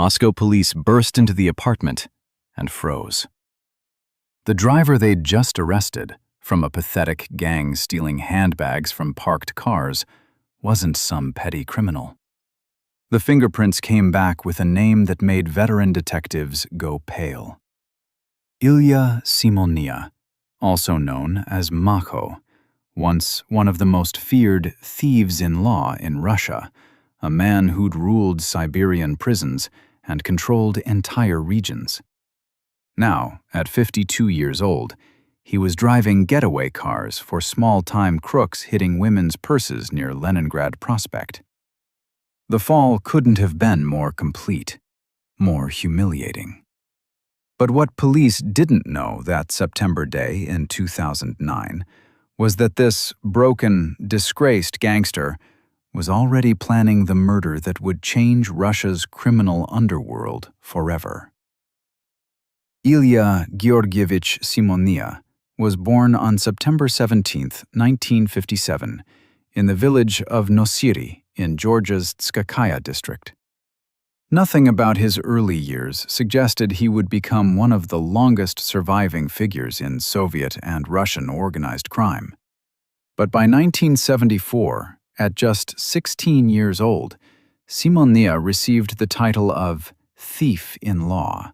Moscow police burst into the apartment and froze. The driver they'd just arrested, from a pathetic gang stealing handbags from parked cars, wasn't some petty criminal. The fingerprints came back with a name that made veteran detectives go pale. Ilya Simoniya, also known as Makho, once one of the most feared thieves-in-law in Russia, a man who'd ruled Siberian prisons and controlled entire regions. Now, at 52 years old, he was driving getaway cars for small-time crooks hitting women's purses near Leningrad Prospect. The fall couldn't have been more complete, more humiliating. But what police didn't know that September day in 2009 was that this broken, disgraced gangster was already planning the murder that would change Russia's criminal underworld forever. Ilya Georgievich Simoniya was born on September 17, 1957, in the village of Nosiri in Georgia's Tskakaya district. Nothing about his early years suggested he would become one of the longest surviving figures in Soviet and Russian organized crime. But by 1974, at just 16 years old, Simoniya received the title of thief-in-law,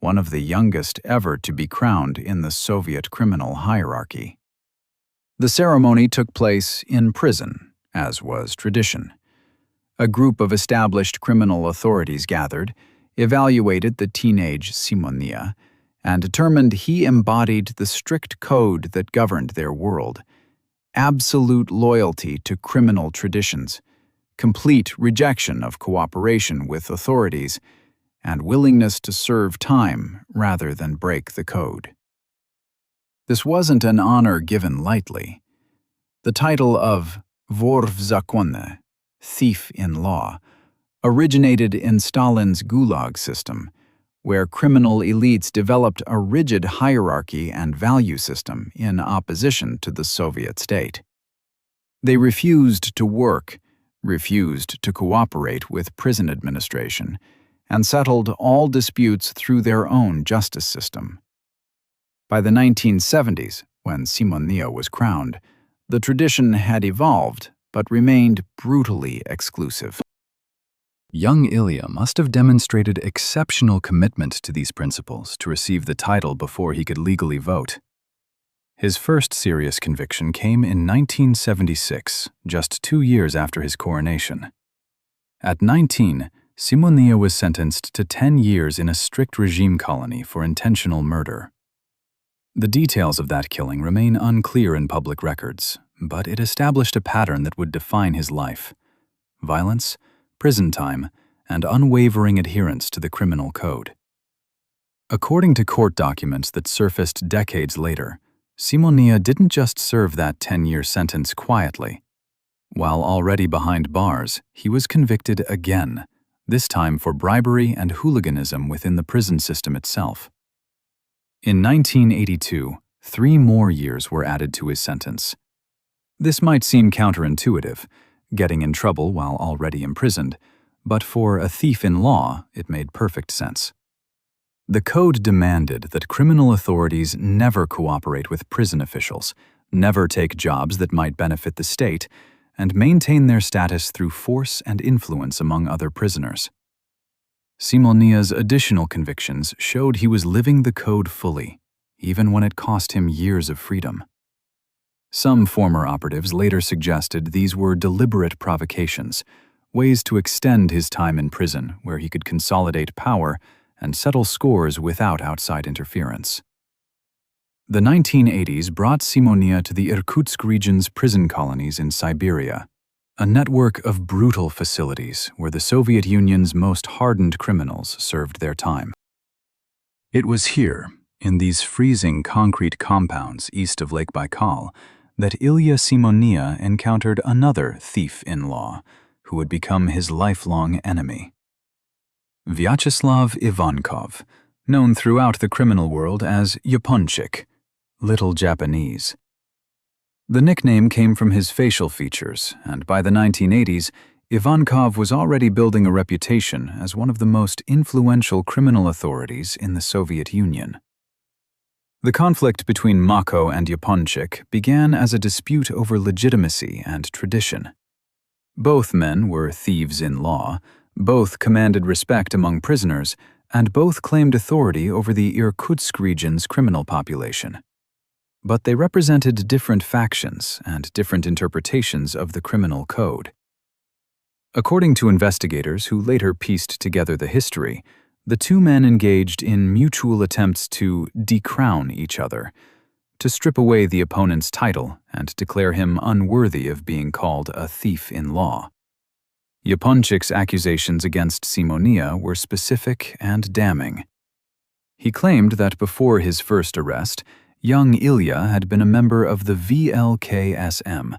one of the youngest ever to be crowned in the Soviet criminal hierarchy. The ceremony took place in prison, as was tradition. A group of established criminal authorities gathered, evaluated the teenage Simoniya, and determined he embodied the strict code that governed their world: absolute loyalty to criminal traditions, complete rejection of cooperation with authorities, and willingness to serve time rather than break the code. This wasn't an honor given lightly. The title of Vor v Zakone, thief-in-law, originated in Stalin's Gulag system, where criminal elites developed a rigid hierarchy and value system in opposition to the Soviet state. They refused to work, refused to cooperate with prison administration, and settled all disputes through their own justice system. By the 1970s, when Simoniya was crowned, the tradition had evolved but remained brutally exclusive. Young Ilya must have demonstrated exceptional commitment to these principles to receive the title before he could legally vote. His first serious conviction came in 1976, just 2 years after his coronation. At 19, Simoniya was sentenced to 10 years in a strict regime colony for intentional murder. The details of that killing remain unclear in public records, but it established a pattern that would define his life: violence, prison time, and unwavering adherence to the criminal code. According to court documents that surfaced decades later, Simoniya didn't just serve that 10-year sentence quietly. While already behind bars, he was convicted again, this time for bribery and hooliganism within the prison system itself. In 1982, 3 more years were added to his sentence. This might seem counterintuitive, getting in trouble while already imprisoned, but for a thief-in-law, it made perfect sense. The code demanded that criminal authorities never cooperate with prison officials, never take jobs that might benefit the state, and maintain their status through force and influence among other prisoners. Simoniya's additional convictions showed he was living the code fully, even when it cost him years of freedom. Some former operatives later suggested these were deliberate provocations, ways to extend his time in prison where he could consolidate power and settle scores without outside interference. The 1980s brought Simoniya to the Irkutsk region's prison colonies in Siberia, a network of brutal facilities where the Soviet Union's most hardened criminals served their time. It was here, in these freezing concrete compounds east of Lake Baikal, that Ilya Simoniya encountered another thief-in-law who would become his lifelong enemy. Vyacheslav Ivankov, known throughout the criminal world as Yaponchik, Little Japanese. The nickname came from his facial features, and by the 1980s, Ivankov was already building a reputation as one of the most influential criminal authorities in the Soviet Union. The conflict between Makho and Yaponchik began as a dispute over legitimacy and tradition. Both men were thieves in law, both commanded respect among prisoners, and both claimed authority over the Irkutsk region's criminal population. But they represented different factions and different interpretations of the criminal code. According to investigators who later pieced together the history, the two men engaged in mutual attempts to decrown each other, to strip away the opponent's title and declare him unworthy of being called a thief in law. Yaponchik's accusations against Simoniya were specific and damning. He claimed that before his first arrest, young Ilya had been a member of the VLKSM,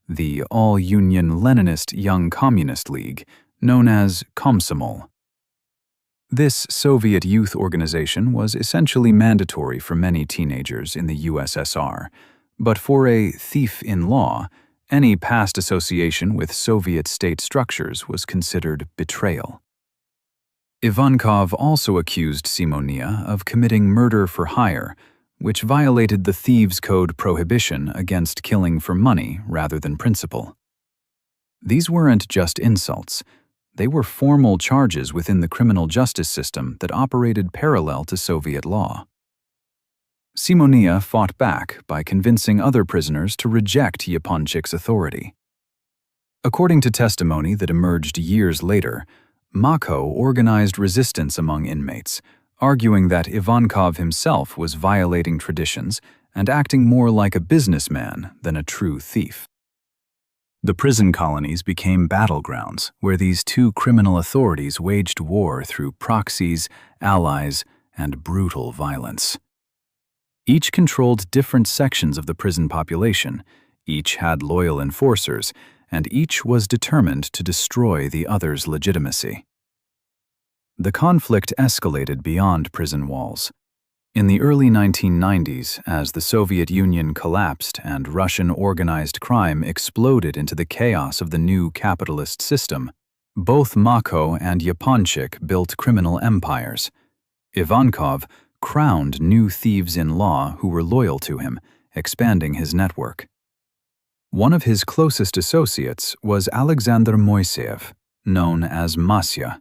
the All-Union Leninist Young Communist League, known as Komsomol. This Soviet youth organization was essentially mandatory for many teenagers in the USSR, but for a thief in law, any past association with Soviet state structures was considered betrayal. Ivankov also accused Simoniya of committing murder for hire, which violated the Thieves' Code prohibition against killing for money rather than principle. These weren't just insults. They were formal charges within the criminal justice system that operated parallel to Soviet law. Simoniya fought back by convincing other prisoners to reject Yaponchik's authority. According to testimony that emerged years later, Makho organized resistance among inmates, arguing that Ivankov himself was violating traditions and acting more like a businessman than a true thief. The prison colonies became battlegrounds where these two criminal authorities waged war through proxies, allies, and brutal violence. Each controlled different sections of the prison population, each had loyal enforcers, and each was determined to destroy the other's legitimacy. The conflict escalated beyond prison walls. In the early 1990s, as the Soviet Union collapsed and Russian organized crime exploded into the chaos of the new capitalist system, both Makho and Yaponchik built criminal empires. Ivankov crowned new thieves in law who were loyal to him, expanding his network. One of his closest associates was Alexander Moiseev, known as Mafia.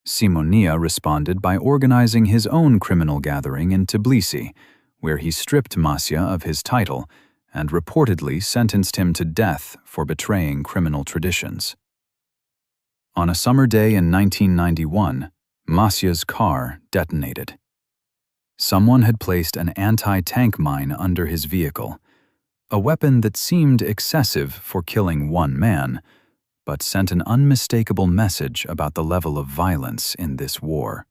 Simoniya responded by organizing his own criminal gathering in Tbilisi, where he stripped Mafia of his title and reportedly sentenced him to death for betraying criminal traditions. On a summer day in 1991, Mafia's car detonated. Someone had placed an anti-tank mine under his vehicle, a weapon that seemed excessive for killing one man, but sent an unmistakable message about the level of violence in this war.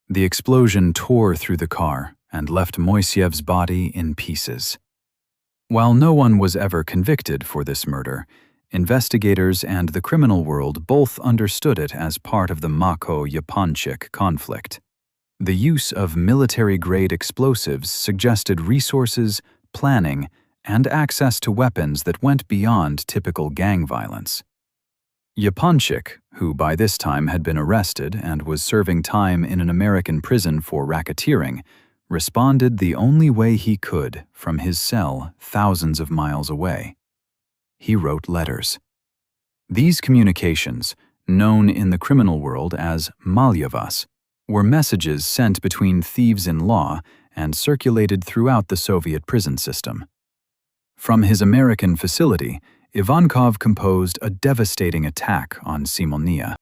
The explosion tore through the car and left Moiseyev's body in pieces. While no one was ever convicted for this murder, investigators and the criminal world both understood it as part of the Makho-Yaponchik conflict. The use of military-grade explosives suggested resources, planning, and access to weapons that went beyond typical gang violence. Yaponchik, who by this time had been arrested and was serving time in an American prison for racketeering, responded the only way he could from his cell thousands of miles away. He wrote letters. These communications, known in the criminal world as malyavas, were messages sent between thieves in law and circulated throughout the Soviet prison system. From his American facility, Ivankov composed a devastating attack on Simoniya.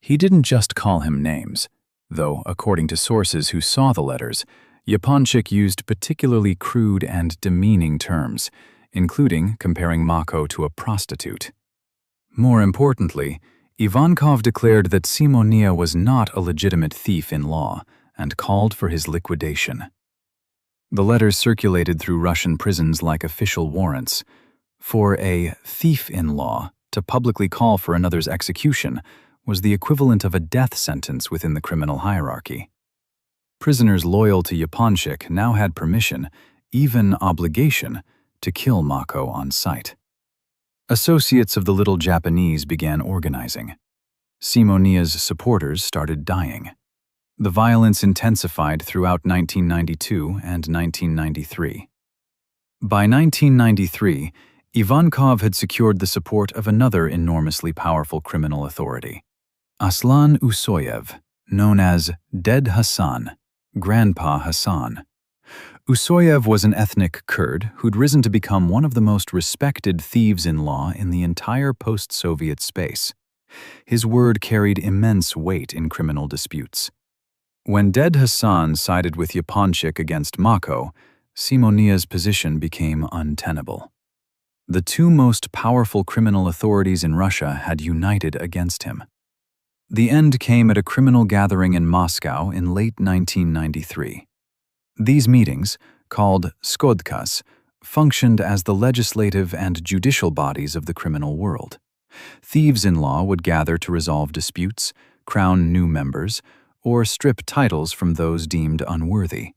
He didn't just call him names, though, according to sources who saw the letters, Yaponchik used particularly crude and demeaning terms, including comparing Makho to a prostitute. More importantly, Ivankov declared that Simoniya was not a legitimate thief in law and called for his liquidation. The letters circulated through Russian prisons like official warrants. For a thief in law to publicly call for another's execution was the equivalent of a death sentence within the criminal hierarchy. Prisoners loyal to Yaponchik now had permission, even obligation, to kill Makho on sight. Associates of the little Japanese began organizing. Simoniya's supporters started dying. The violence intensified throughout 1992 and 1993. By 1993, Ivankov had secured the support of another enormously powerful criminal authority, Aslan Usoyev, known as Dead Hasan, Grandpa Hasan. Usoyev was an ethnic Kurd who'd risen to become one of the most respected thieves-in-law in the entire post-Soviet space. His word carried immense weight in criminal disputes. When Dead Hasan sided with Yaponchik against Makho, Simoniya's position became untenable. The two most powerful criminal authorities in Russia had united against him. The end came at a criminal gathering in Moscow in late 1993. These meetings, called skodkas, functioned as the legislative and judicial bodies of the criminal world. Thieves-in-law would gather to resolve disputes, crown new members, or strip titles from those deemed unworthy.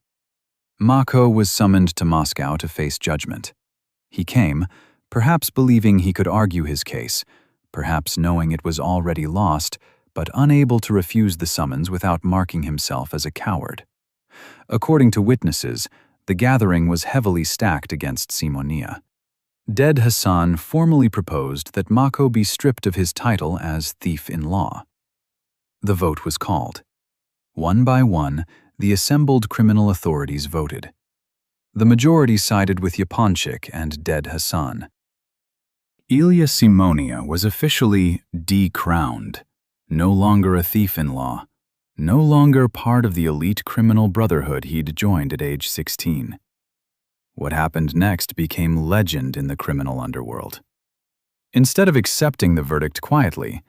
Makho was summoned to Moscow to face judgment. He came, perhaps believing he could argue his case, perhaps knowing it was already lost, but unable to refuse the summons without marking himself as a coward. According to witnesses, the gathering was heavily stacked against Simoniya. Dead Hasan formally proposed that Makho be stripped of his title as thief-in-law. The vote was called. One by one, the assembled criminal authorities voted. The majority sided with Yaponchik and Dead Hasan. Ilya Simoniya was officially decrowned, no longer a thief-in-law, no longer part of the elite criminal brotherhood he'd joined at age 16. What happened next became legend in the criminal underworld. Instead of accepting the verdict quietly,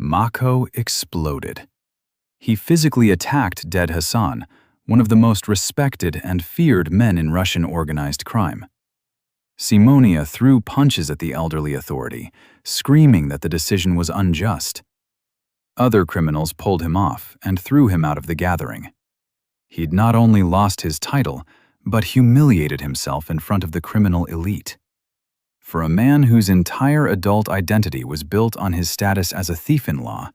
Makho exploded. He physically attacked Dead Hasan, one of the most respected and feared men in Russian organized crime. Simoniya threw punches at the elderly authority, screaming that the decision was unjust. Other criminals pulled him off and threw him out of the gathering. He'd not only lost his title, but humiliated himself in front of the criminal elite. For a man whose entire adult identity was built on his status as a thief-in-law,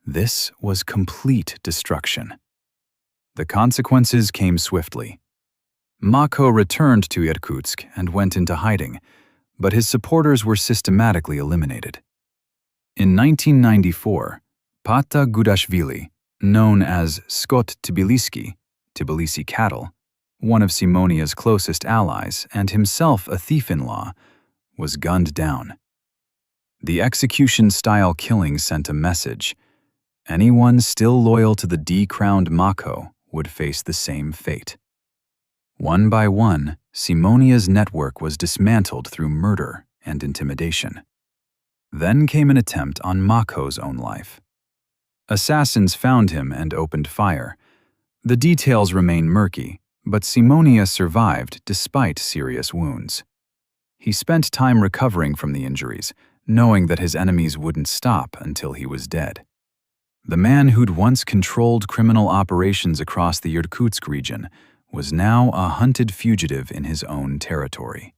this was complete destruction. The consequences came swiftly. Makho returned to Irkutsk and went into hiding, but his supporters were systematically eliminated. In 1994, Pata Gudashvili, known as Skot Tbilisi, Tbilisi Cattle, one of Simoniya's closest allies and himself a thief-in-law, was gunned down. The execution-style killing sent a message. Anyone still loyal to the decrowned Makho would face the same fate. One by one, Simoniya's network was dismantled through murder and intimidation. Then came an attempt on Makho's own life. Assassins found him and opened fire. The details remain murky, but Simoniya survived despite serious wounds. He spent time recovering from the injuries, knowing that his enemies wouldn't stop until he was dead. The man who'd once controlled criminal operations across the Irkutsk region was now a hunted fugitive in his own territory.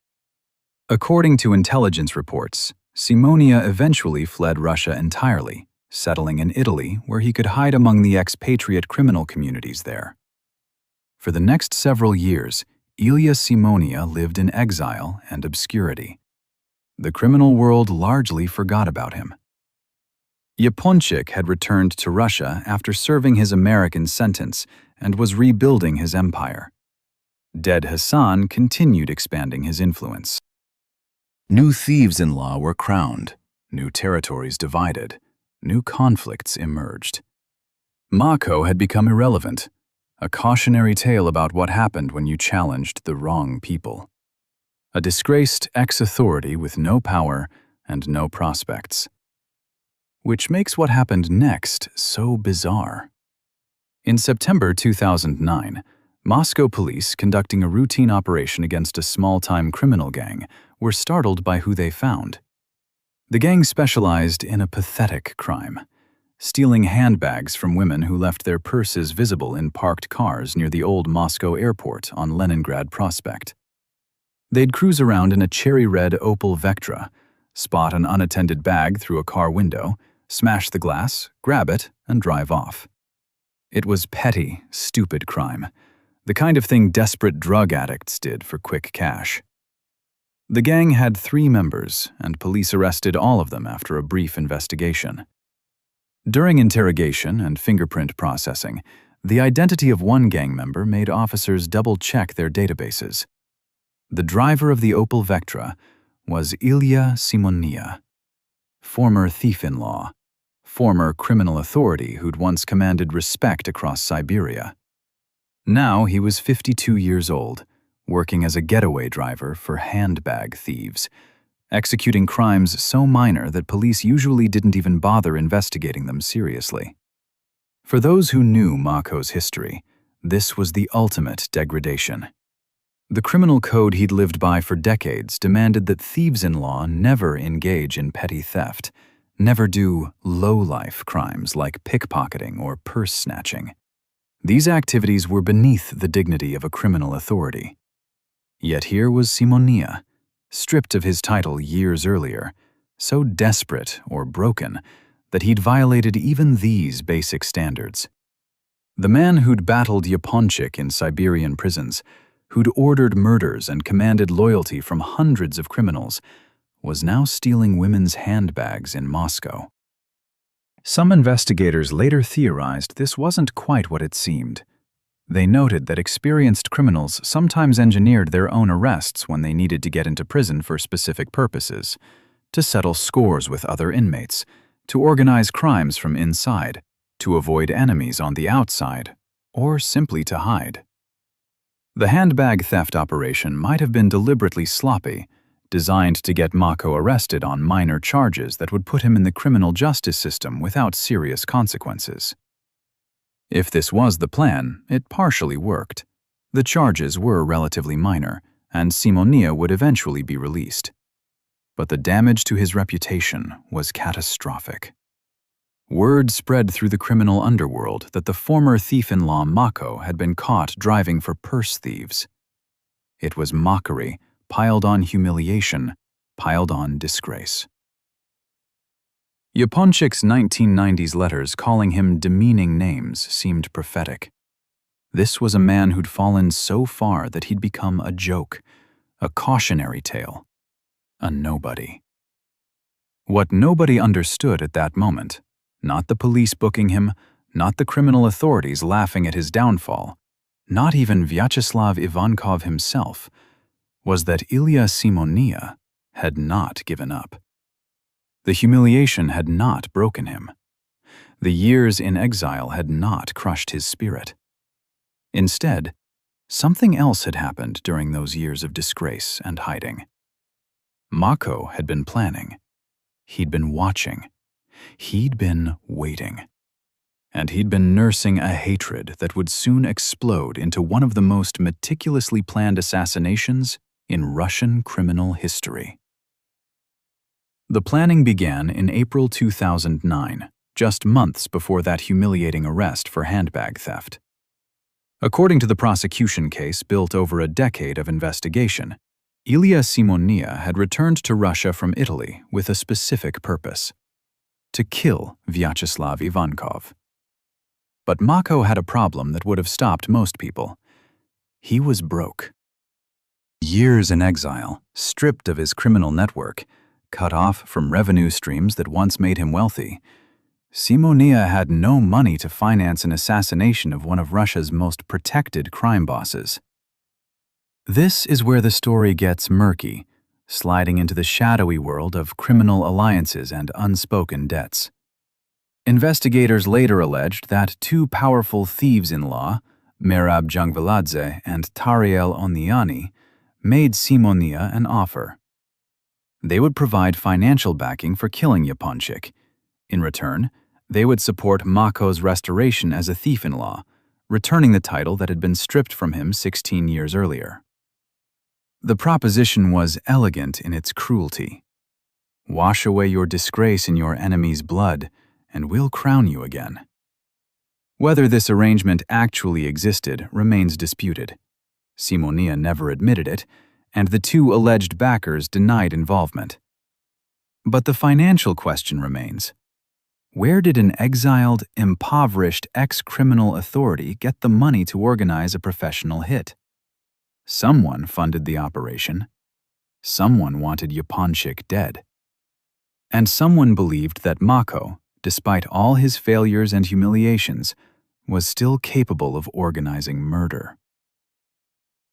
According to intelligence reports, Simoniya eventually fled Russia entirely, settling in Italy where he could hide among the expatriate criminal communities there. For the next several years, Ilya Simoniya lived in exile and obscurity. The criminal world largely forgot about him. Yaponchik had returned to Russia after serving his American sentence and was rebuilding his empire. Dead Hasan continued expanding his influence. New thieves-in-law were crowned, new territories divided, new conflicts emerged. Makho had become irrelevant, a cautionary tale about what happened when you challenged the wrong people. A disgraced ex-authority with no power and no prospects. Which makes what happened next so bizarre. In September 2009, Moscow police, conducting a routine operation against a small-time criminal gang, were startled by who they found. The gang specialized in a pathetic crime, stealing handbags from women who left their purses visible in parked cars near the old Moscow airport on Leningrad Prospect. They'd cruise around in a cherry-red Opel Vectra, spot an unattended bag through a car window, smash the glass, grab it, and drive off. It was petty, stupid crime, the kind of thing desperate drug addicts did for quick cash. The gang had 3 members, and police arrested all of them after a brief investigation. During interrogation and fingerprint processing, the identity of one gang member made officers double-check their databases. The driver of the Opel Vectra was Ilya Simoniya, former thief-in-law, former criminal authority who'd once commanded respect across Siberia. Now he was 52 years old, working as a getaway driver for handbag thieves, executing crimes so minor that police usually didn't even bother investigating them seriously. For those who knew Makho's history, this was the ultimate degradation. The criminal code he'd lived by for decades demanded that thieves-in-law never engage in petty theft, never do low-life crimes like pickpocketing or purse snatching. These activities were beneath the dignity of a criminal authority. Yet here was Simoniya, stripped of his title years earlier, so desperate or broken that he'd violated even these basic standards. The man who'd battled Yaponchik in Siberian prisons, who'd ordered murders and commanded loyalty from hundreds of criminals, was now stealing women's handbags in Moscow. Some investigators later theorized this wasn't quite what it seemed. They noted that experienced criminals sometimes engineered their own arrests when they needed to get into prison for specific purposes, to settle scores with other inmates, to organize crimes from inside, to avoid enemies on the outside, or simply to hide. The handbag theft operation might have been deliberately sloppy, designed to get Makho arrested on minor charges that would put him in the criminal justice system without serious consequences. If this was the plan, it partially worked. The charges were relatively minor, and Simoniya would eventually be released. But the damage to his reputation was catastrophic. Word spread through the criminal underworld that the former thief-in-law Makho had been caught driving for purse thieves. It was mockery, piled on humiliation, piled on disgrace. Yaponchik's 1990s letters calling him demeaning names seemed prophetic. This was a man who'd fallen so far that he'd become a joke, a cautionary tale, a nobody. What nobody understood at that moment, not the police booking him, not the criminal authorities laughing at his downfall, not even Vyacheslav Ivankov himself, was that Ilya Simoniya had not given up. The humiliation had not broken him. The years in exile had not crushed his spirit. Instead, something else had happened during those years of disgrace and hiding. Makho had been planning. He'd been watching. He'd been waiting. And he'd been nursing a hatred that would soon explode into one of the most meticulously planned assassinations in Russian criminal history. The planning began in April 2009, just months before that humiliating arrest for handbag theft. According to the prosecution case built over a decade of investigation, Ilya Simoniya had returned to Russia from Italy with a specific purpose: to kill Vyacheslav Ivankov. But Makho had a problem that would have stopped most people. He was broke. Years in exile, stripped of his criminal network, cut off from revenue streams that once made him wealthy, Simoniya had no money to finance an assassination of one of Russia's most protected crime bosses. This is where the story gets murky, sliding into the shadowy world of criminal alliances and unspoken debts. Investigators later alleged that 2 powerful thieves-in-law, Merab Jangveladze and Tariel Oniani, made Simoniya an offer. They would provide financial backing for killing Yaponchik. In return, they would support Makho's restoration as a thief-in-law, returning the title that had been stripped from him 16 years earlier. The proposition was elegant in its cruelty. Wash away your disgrace in your enemy's blood, and we'll crown you again. Whether this arrangement actually existed remains disputed. Simoniya never admitted it, and the 2 alleged backers denied involvement. But the financial question remains. Where did an exiled, impoverished ex-criminal authority get the money to organize a professional hit? Someone funded the operation. Someone wanted Yaponchik dead. And someone believed that Makho, despite all his failures and humiliations, was still capable of organizing murder.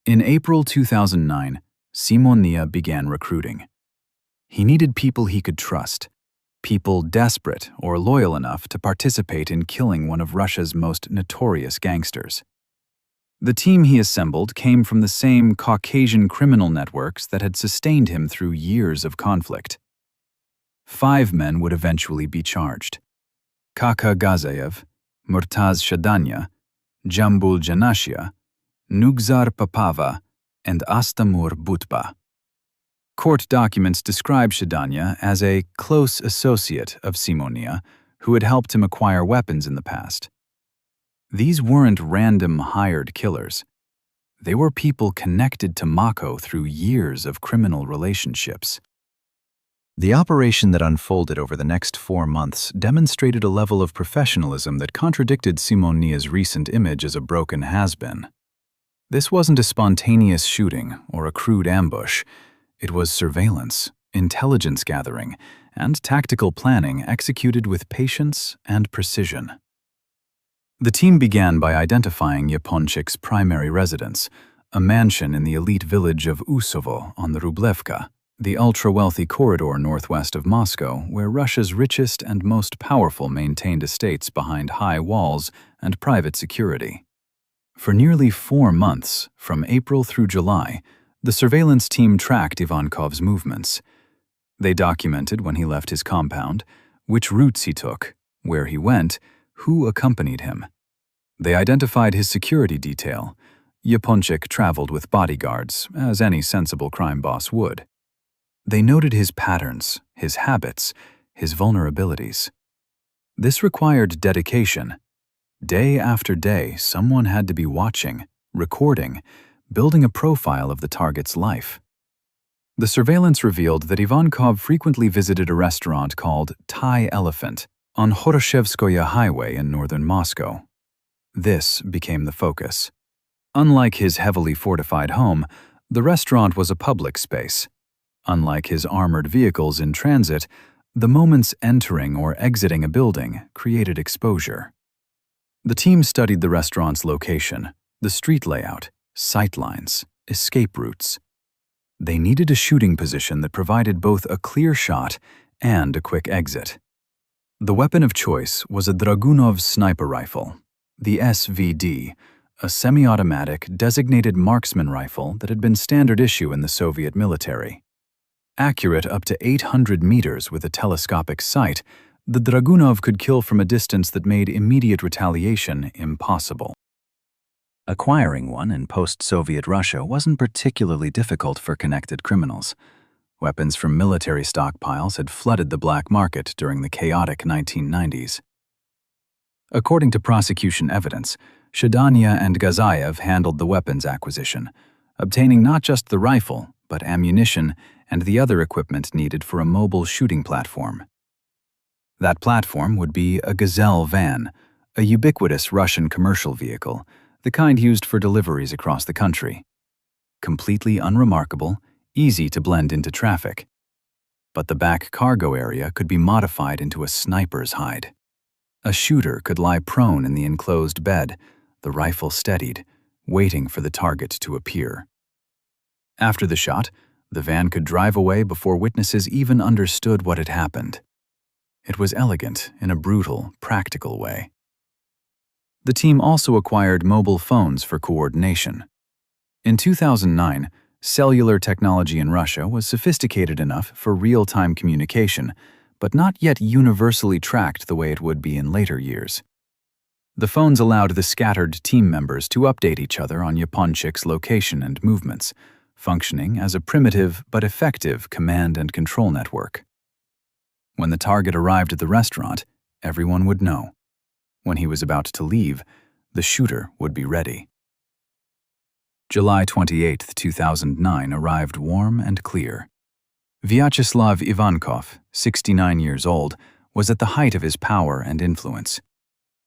In April 2009, Simoniya began recruiting. He needed people he could trust, people desperate or loyal enough to participate in killing one of Russia's most notorious gangsters. The team he assembled came from the same Caucasian criminal networks that had sustained him through years of conflict. 5 men would eventually be charged: Kaka Gazayev, Murtaz Shadanya, Jambul Janashia, Nugzar Papava, and Astamur Butba. Court documents describe Shadanya as a close associate of Simoniya who had helped him acquire weapons in the past. These weren't random hired killers. They were people connected to Makho through years of criminal relationships. The operation that unfolded over the next 4 months demonstrated a level of professionalism that contradicted Simoniya's recent image as a broken has-been. This wasn't a spontaneous shooting or a crude ambush. It was surveillance, intelligence gathering, and tactical planning executed with patience and precision. The team began by identifying Yaponchik's primary residence, a mansion in the elite village of Usovo on the Rublevka, the ultra-wealthy corridor northwest of Moscow, where Russia's richest and most powerful maintained estates behind high walls and private security. For nearly 4 months, from April through July, the surveillance team tracked Ivankov's movements. They documented when he left his compound, which routes he took, where he went, who accompanied him. They identified his security detail. Yaponchik traveled with bodyguards, as any sensible crime boss would. They noted his patterns, his habits, his vulnerabilities. This required dedication. Day after day, someone had to be watching, recording, building a profile of the target's life. The surveillance revealed that Ivankov frequently visited a restaurant called Thai Elephant on Horoshevskoye Highway in northern Moscow. This became the focus. Unlike his heavily fortified home, the restaurant was a public space. Unlike his armored vehicles in transit, the moments entering or exiting a building created exposure. The team studied the restaurant's location, the street layout, sightlines, escape routes. They needed a shooting position that provided both a clear shot and a quick exit. The weapon of choice was a Dragunov sniper rifle, the SVD, a semi-automatic designated marksman rifle that had been standard issue in the Soviet military. Accurate up to 800 meters with a telescopic sight, the Dragunov could kill from a distance that made immediate retaliation impossible. Acquiring one in post-Soviet Russia wasn't particularly difficult for connected criminals. Weapons from military stockpiles had flooded the black market during the chaotic 1990s. According to prosecution evidence, Shadanya and Gazayev handled the weapons acquisition, obtaining not just the rifle, but ammunition and the other equipment needed for a mobile shooting platform. That platform would be a Gazelle van, a ubiquitous Russian commercial vehicle, the kind used for deliveries across the country. Completely unremarkable, easy to blend into traffic. But the back cargo area could be modified into a sniper's hide. A shooter could lie prone in the enclosed bed, the rifle steadied, waiting for the target to appear. After the shot, the van could drive away before witnesses even understood what had happened. It was elegant in a brutal, practical way. The team also acquired mobile phones for coordination. In 2009, cellular technology in Russia was sophisticated enough for real-time communication, but not yet universally tracked the way it would be in later years. The phones allowed the scattered team members to update each other on Yaponchik's location and movements, functioning as a primitive but effective command and control network. When the target arrived at the restaurant, everyone would know. When he was about to leave, the shooter would be ready. July 28, 2009 arrived warm and clear. Vyacheslav Ivankov, 69 years old, was at the height of his power and influence.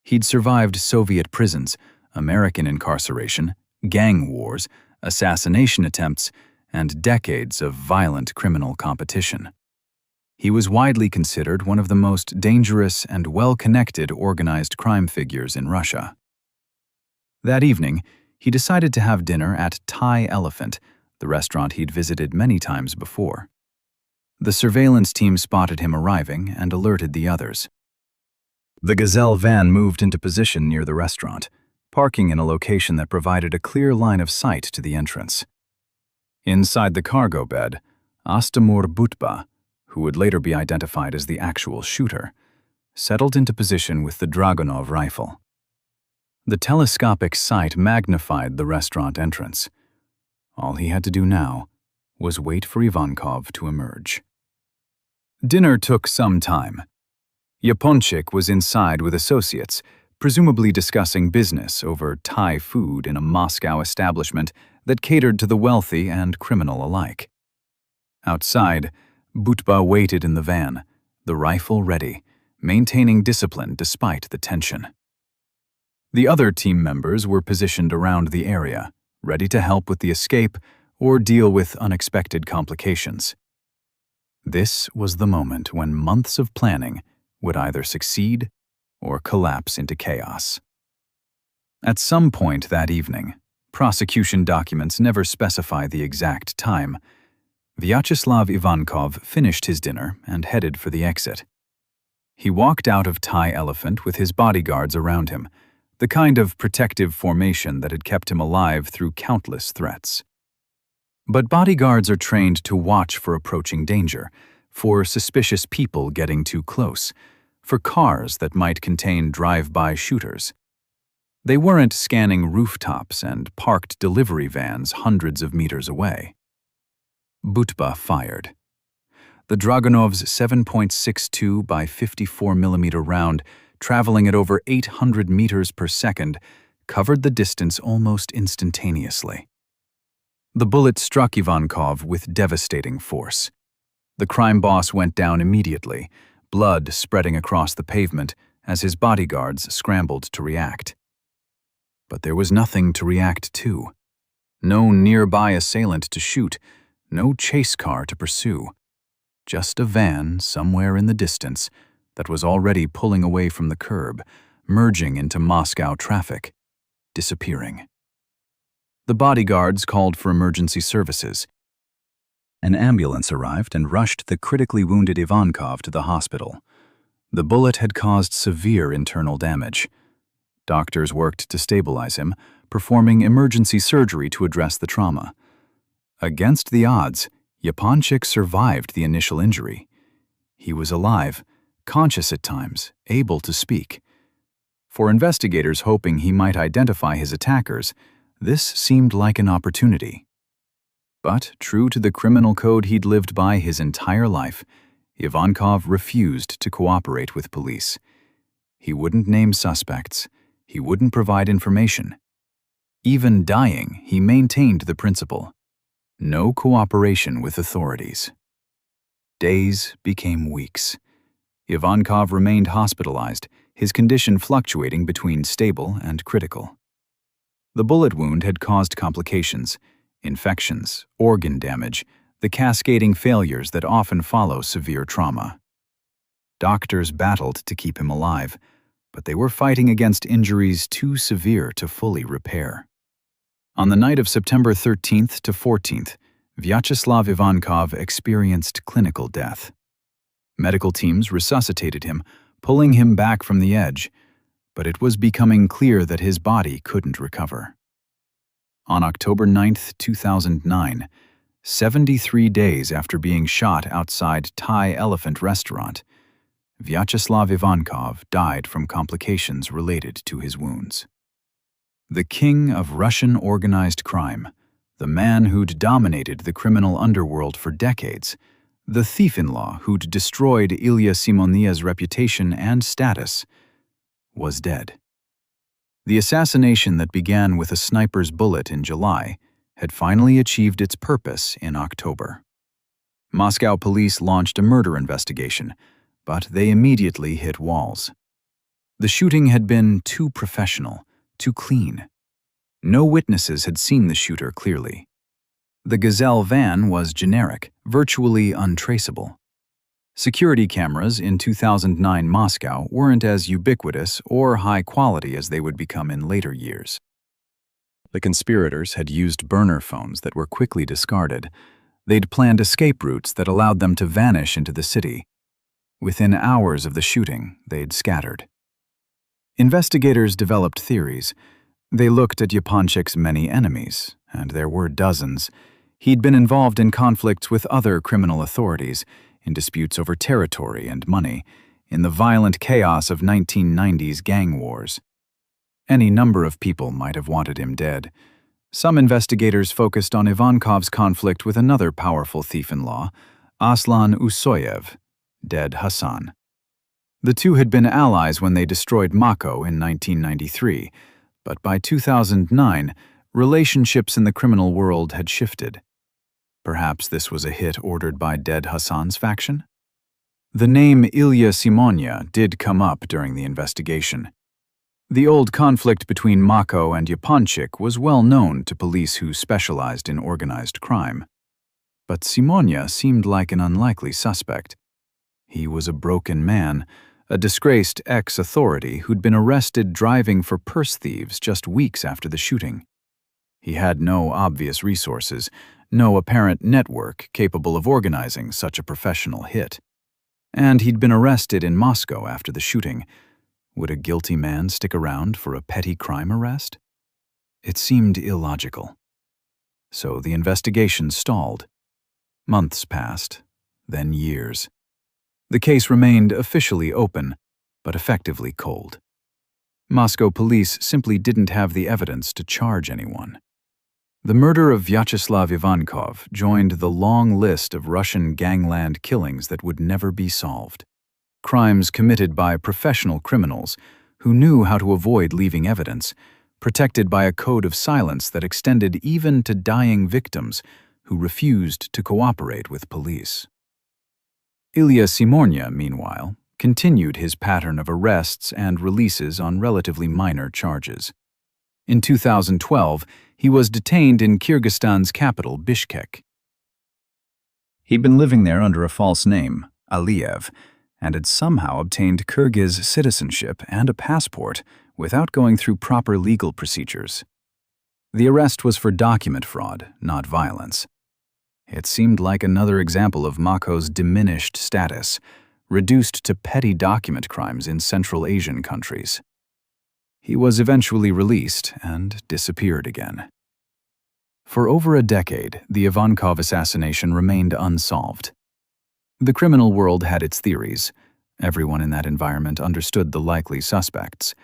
He'd survived Soviet prisons, American incarceration, gang wars, assassination attempts, and decades of violent criminal competition. He was widely considered one of the most dangerous and well-connected organized crime figures in Russia. That evening, he decided to have dinner at Thai Elephant, the restaurant he'd visited many times before. The surveillance team spotted him arriving and alerted the others. The Gazelle van moved into position near the restaurant, parking in a location that provided a clear line of sight to the entrance. Inside the cargo bed, Astamur Butba, who would later be identified as the actual shooter, settled into position with the Dragunov rifle. The telescopic sight magnified the restaurant entrance. All he had to do now was wait for Ivankov to emerge. Dinner took some time. Yaponchik was inside with associates, presumably discussing business over Thai food in a Moscow establishment that catered to the wealthy and criminal alike. Outside, Butba waited in the van, the rifle ready, maintaining discipline despite the tension. The other team members were positioned around the area, ready to help with the escape or deal with unexpected complications. This was the moment when months of planning would either succeed or collapse into chaos. At some point that evening, prosecution documents never specify the exact time, Vyacheslav Ivankov finished his dinner and headed for the exit. He walked out of Thai Elephant with his bodyguards around him, the kind of protective formation that had kept him alive through countless threats. But bodyguards are trained to watch for approaching danger, for suspicious people getting too close, for cars that might contain drive-by shooters. They weren't scanning rooftops and parked delivery vans hundreds of meters away. Butba fired. The Dragunov's 7.62 by 54mm round, traveling at over 800 meters per second, covered the distance almost instantaneously. The bullet struck Ivankov with devastating force. The crime boss went down immediately, blood spreading across the pavement as his bodyguards scrambled to react. But there was nothing to react to. No nearby assailant to shoot, no chase car to pursue. Just a van somewhere in the distance that was already pulling away from the curb, merging into Moscow traffic, disappearing. The bodyguards called for emergency services. An ambulance arrived and rushed the critically wounded Ivankov to the hospital. The bullet had caused severe internal damage. Doctors worked to stabilize him, performing emergency surgery to address the trauma. Against the odds, Yaponchik survived the initial injury. He was alive, conscious at times, able to speak. For investigators hoping he might identify his attackers, this seemed like an opportunity. But, true to the criminal code he'd lived by his entire life, Ivankov refused to cooperate with police. He wouldn't name suspects. He wouldn't provide information. Even dying, he maintained the principle: no cooperation with authorities. Days became weeks. Ivankov remained hospitalized, his condition fluctuating between stable and critical. The bullet wound had caused complications, infections, organ damage, the cascading failures that often follow severe trauma. Doctors battled to keep him alive, but they were fighting against injuries too severe to fully repair. On the night of September 13th to 14th, Vyacheslav Ivankov experienced clinical death. Medical teams resuscitated him, pulling him back from the edge, but it was becoming clear that his body couldn't recover. On October 9, 2009, 73 days after being shot outside Thai Elephant restaurant, Vyacheslav Ivankov died from complications related to his wounds. The king of Russian organized crime, the man who'd dominated the criminal underworld for decades, the thief-in-law who'd destroyed Ilya Simoniya's reputation and status, was dead. The assassination that began with a sniper's bullet in July had finally achieved its purpose in October. Moscow police launched a murder investigation, but they immediately hit walls. The shooting had been too professional, too clean. No witnesses had seen the shooter clearly. The Gazelle van was generic, virtually untraceable. Security cameras in 2009 Moscow weren't as ubiquitous or high quality as they would become in later years. The conspirators had used burner phones that were quickly discarded. They'd planned escape routes that allowed them to vanish into the city. Within hours of the shooting, they'd scattered. Investigators developed theories. They looked at Yaponchik's many enemies, and there were dozens. He'd been involved in conflicts with other criminal authorities, in disputes over territory and money, in the violent chaos of 1990s gang wars. Any number of people might have wanted him dead. Some investigators focused on Ivankov's conflict with another powerful thief-in-law, Aslan Usoyev, dead Hasan. The two had been allies when they destroyed Makho in 1993, but by 2009, relationships in the criminal world had shifted. Perhaps this was a hit ordered by dead Hasan's faction? The name Ilya Simoniya did come up during the investigation. The old conflict between Makho and Yaponchik was well known to police who specialized in organized crime. But Simoniya seemed like an unlikely suspect. He was a broken man, a disgraced ex-authority who'd been arrested driving for purse thieves just weeks after the shooting. He had no obvious resources, no apparent network capable of organizing such a professional hit. And he'd been arrested in Moscow after the shooting. Would a guilty man stick around for a petty crime arrest? It seemed illogical. So the investigation stalled. Months passed, then years. The case remained officially open, but effectively cold. Moscow police simply didn't have the evidence to charge anyone. The murder of Vyacheslav Ivankov joined the long list of Russian gangland killings that would never be solved. Crimes committed by professional criminals who knew how to avoid leaving evidence, protected by a code of silence that extended even to dying victims who refused to cooperate with police. Ilya Simoniya, meanwhile, continued his pattern of arrests and releases on relatively minor charges. In 2012, he was detained in Kyrgyzstan's capital, Bishkek. He'd been living there under a false name, Aliyev, and had somehow obtained Kyrgyz citizenship and a passport without going through proper legal procedures. The arrest was for document fraud, not violence. It seemed like another example of Makho's diminished status, reduced to petty document crimes in Central Asian countries. He was eventually released and disappeared again. For over a decade, the Ivankov assassination remained unsolved. The criminal world had its theories. Everyone in that environment understood the likely suspects.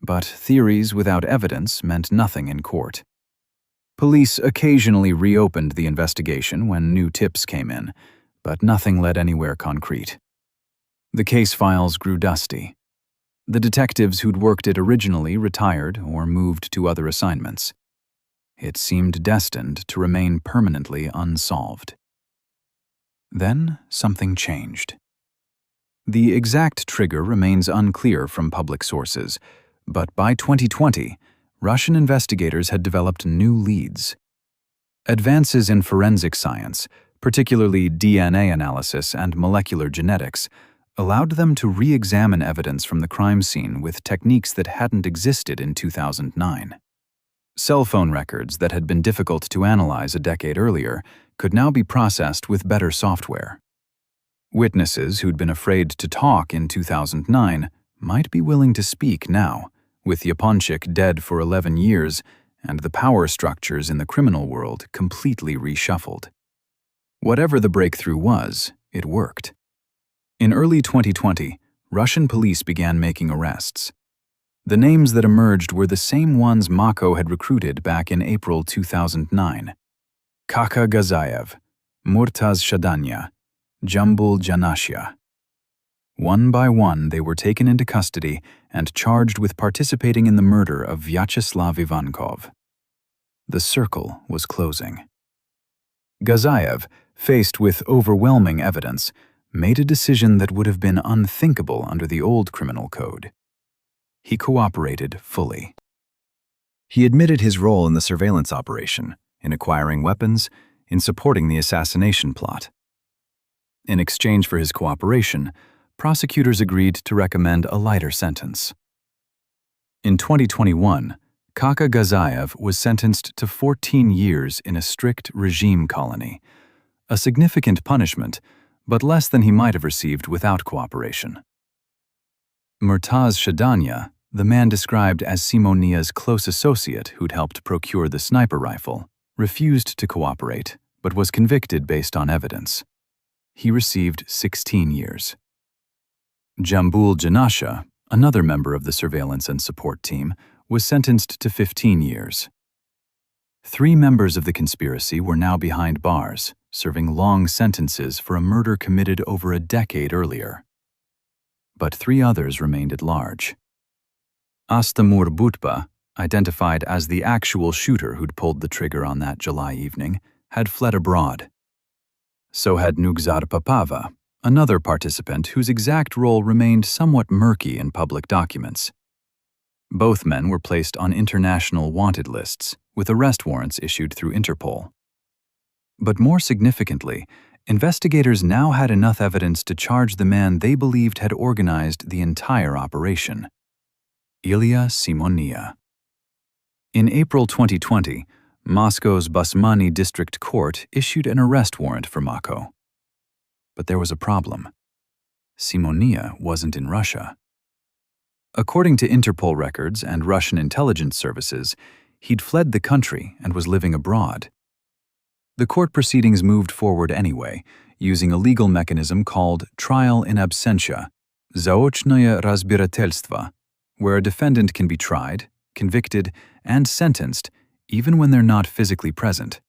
But theories without evidence meant nothing in court. Police occasionally reopened the investigation when new tips came in, but nothing led anywhere concrete. The case files grew dusty. The detectives who'd worked it originally retired or moved to other assignments. It seemed destined to remain permanently unsolved. Then something changed. The exact trigger remains unclear from public sources, but by 2020, Russian investigators had developed new leads. Advances in forensic science, particularly DNA analysis and molecular genetics, allowed them to re-examine evidence from the crime scene with techniques that hadn't existed in 2009. Cell phone records that had been difficult to analyze a decade earlier could now be processed with better software. Witnesses who'd been afraid to talk in 2009 might be willing to speak now, with Yaponchik dead for 11 years and the power structures in the criminal world completely reshuffled. Whatever the breakthrough was, it worked. In early 2020, Russian police began making arrests. The names that emerged were the same ones Makho had recruited back in April 2009. Kaka Gazayev, Murtaz Shadanya, Jambul Janashia. One by one, they were taken into custody and charged with participating in the murder of Vyacheslav Ivankov. The circle was closing. Gazayev, faced with overwhelming evidence, made a decision that would have been unthinkable under the old criminal code. He cooperated fully. He admitted his role in the surveillance operation, in acquiring weapons, in supporting the assassination plot. In exchange for his cooperation, prosecutors agreed to recommend a lighter sentence. In 2021, Kaka Gazayev was sentenced to 14 years in a strict regime colony, a significant punishment, but less than he might have received without cooperation. Murtaz Shadanya, the man described as Simoniya's close associate who'd helped procure the sniper rifle, refused to cooperate, but was convicted based on evidence. He received 16 years. Jambul Janasha, another member of the surveillance and support team, was sentenced to 15 years. 3 members of the conspiracy were now behind bars, serving long sentences for a murder committed over a decade earlier. But 3 others remained at large. Astamur Butba, identified as the actual shooter who'd pulled the trigger on that July evening, had fled abroad. So had Nugzar Papava, another participant whose exact role remained somewhat murky in public documents. Both men were placed on international wanted lists, with arrest warrants issued through Interpol. But more significantly, investigators now had enough evidence to charge the man they believed had organized the entire operation: Ilya Simoniya. In April 2020, Moscow's Basmany District Court issued an arrest warrant for Makho. But there was a problem. Simoniya wasn't in Russia. According to Interpol records and Russian intelligence services, he'd fled the country and was living abroad. The court proceedings moved forward anyway, using a legal mechanism called trial in absentia, zaochnoye razbiratelstvo, where a defendant can be tried, convicted, and sentenced even when they're not physically present.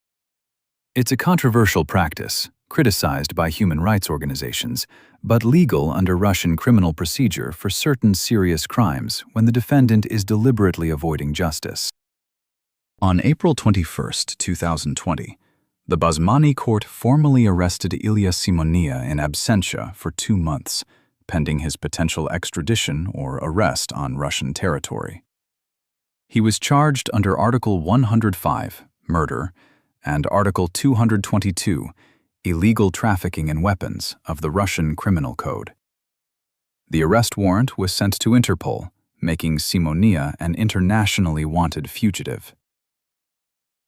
It's a controversial practice, criticized by human rights organizations, but legal under Russian criminal procedure for certain serious crimes when the defendant is deliberately avoiding justice. On April 21, 2020, the Basmany court formally arrested Ilya Simoniya in absentia for 2 months, pending his potential extradition or arrest on Russian territory. He was charged under Article 105, murder, and Article 222, illegal trafficking in weapons, of the Russian Criminal Code. The arrest warrant was sent to Interpol, making Simoniya an internationally wanted fugitive.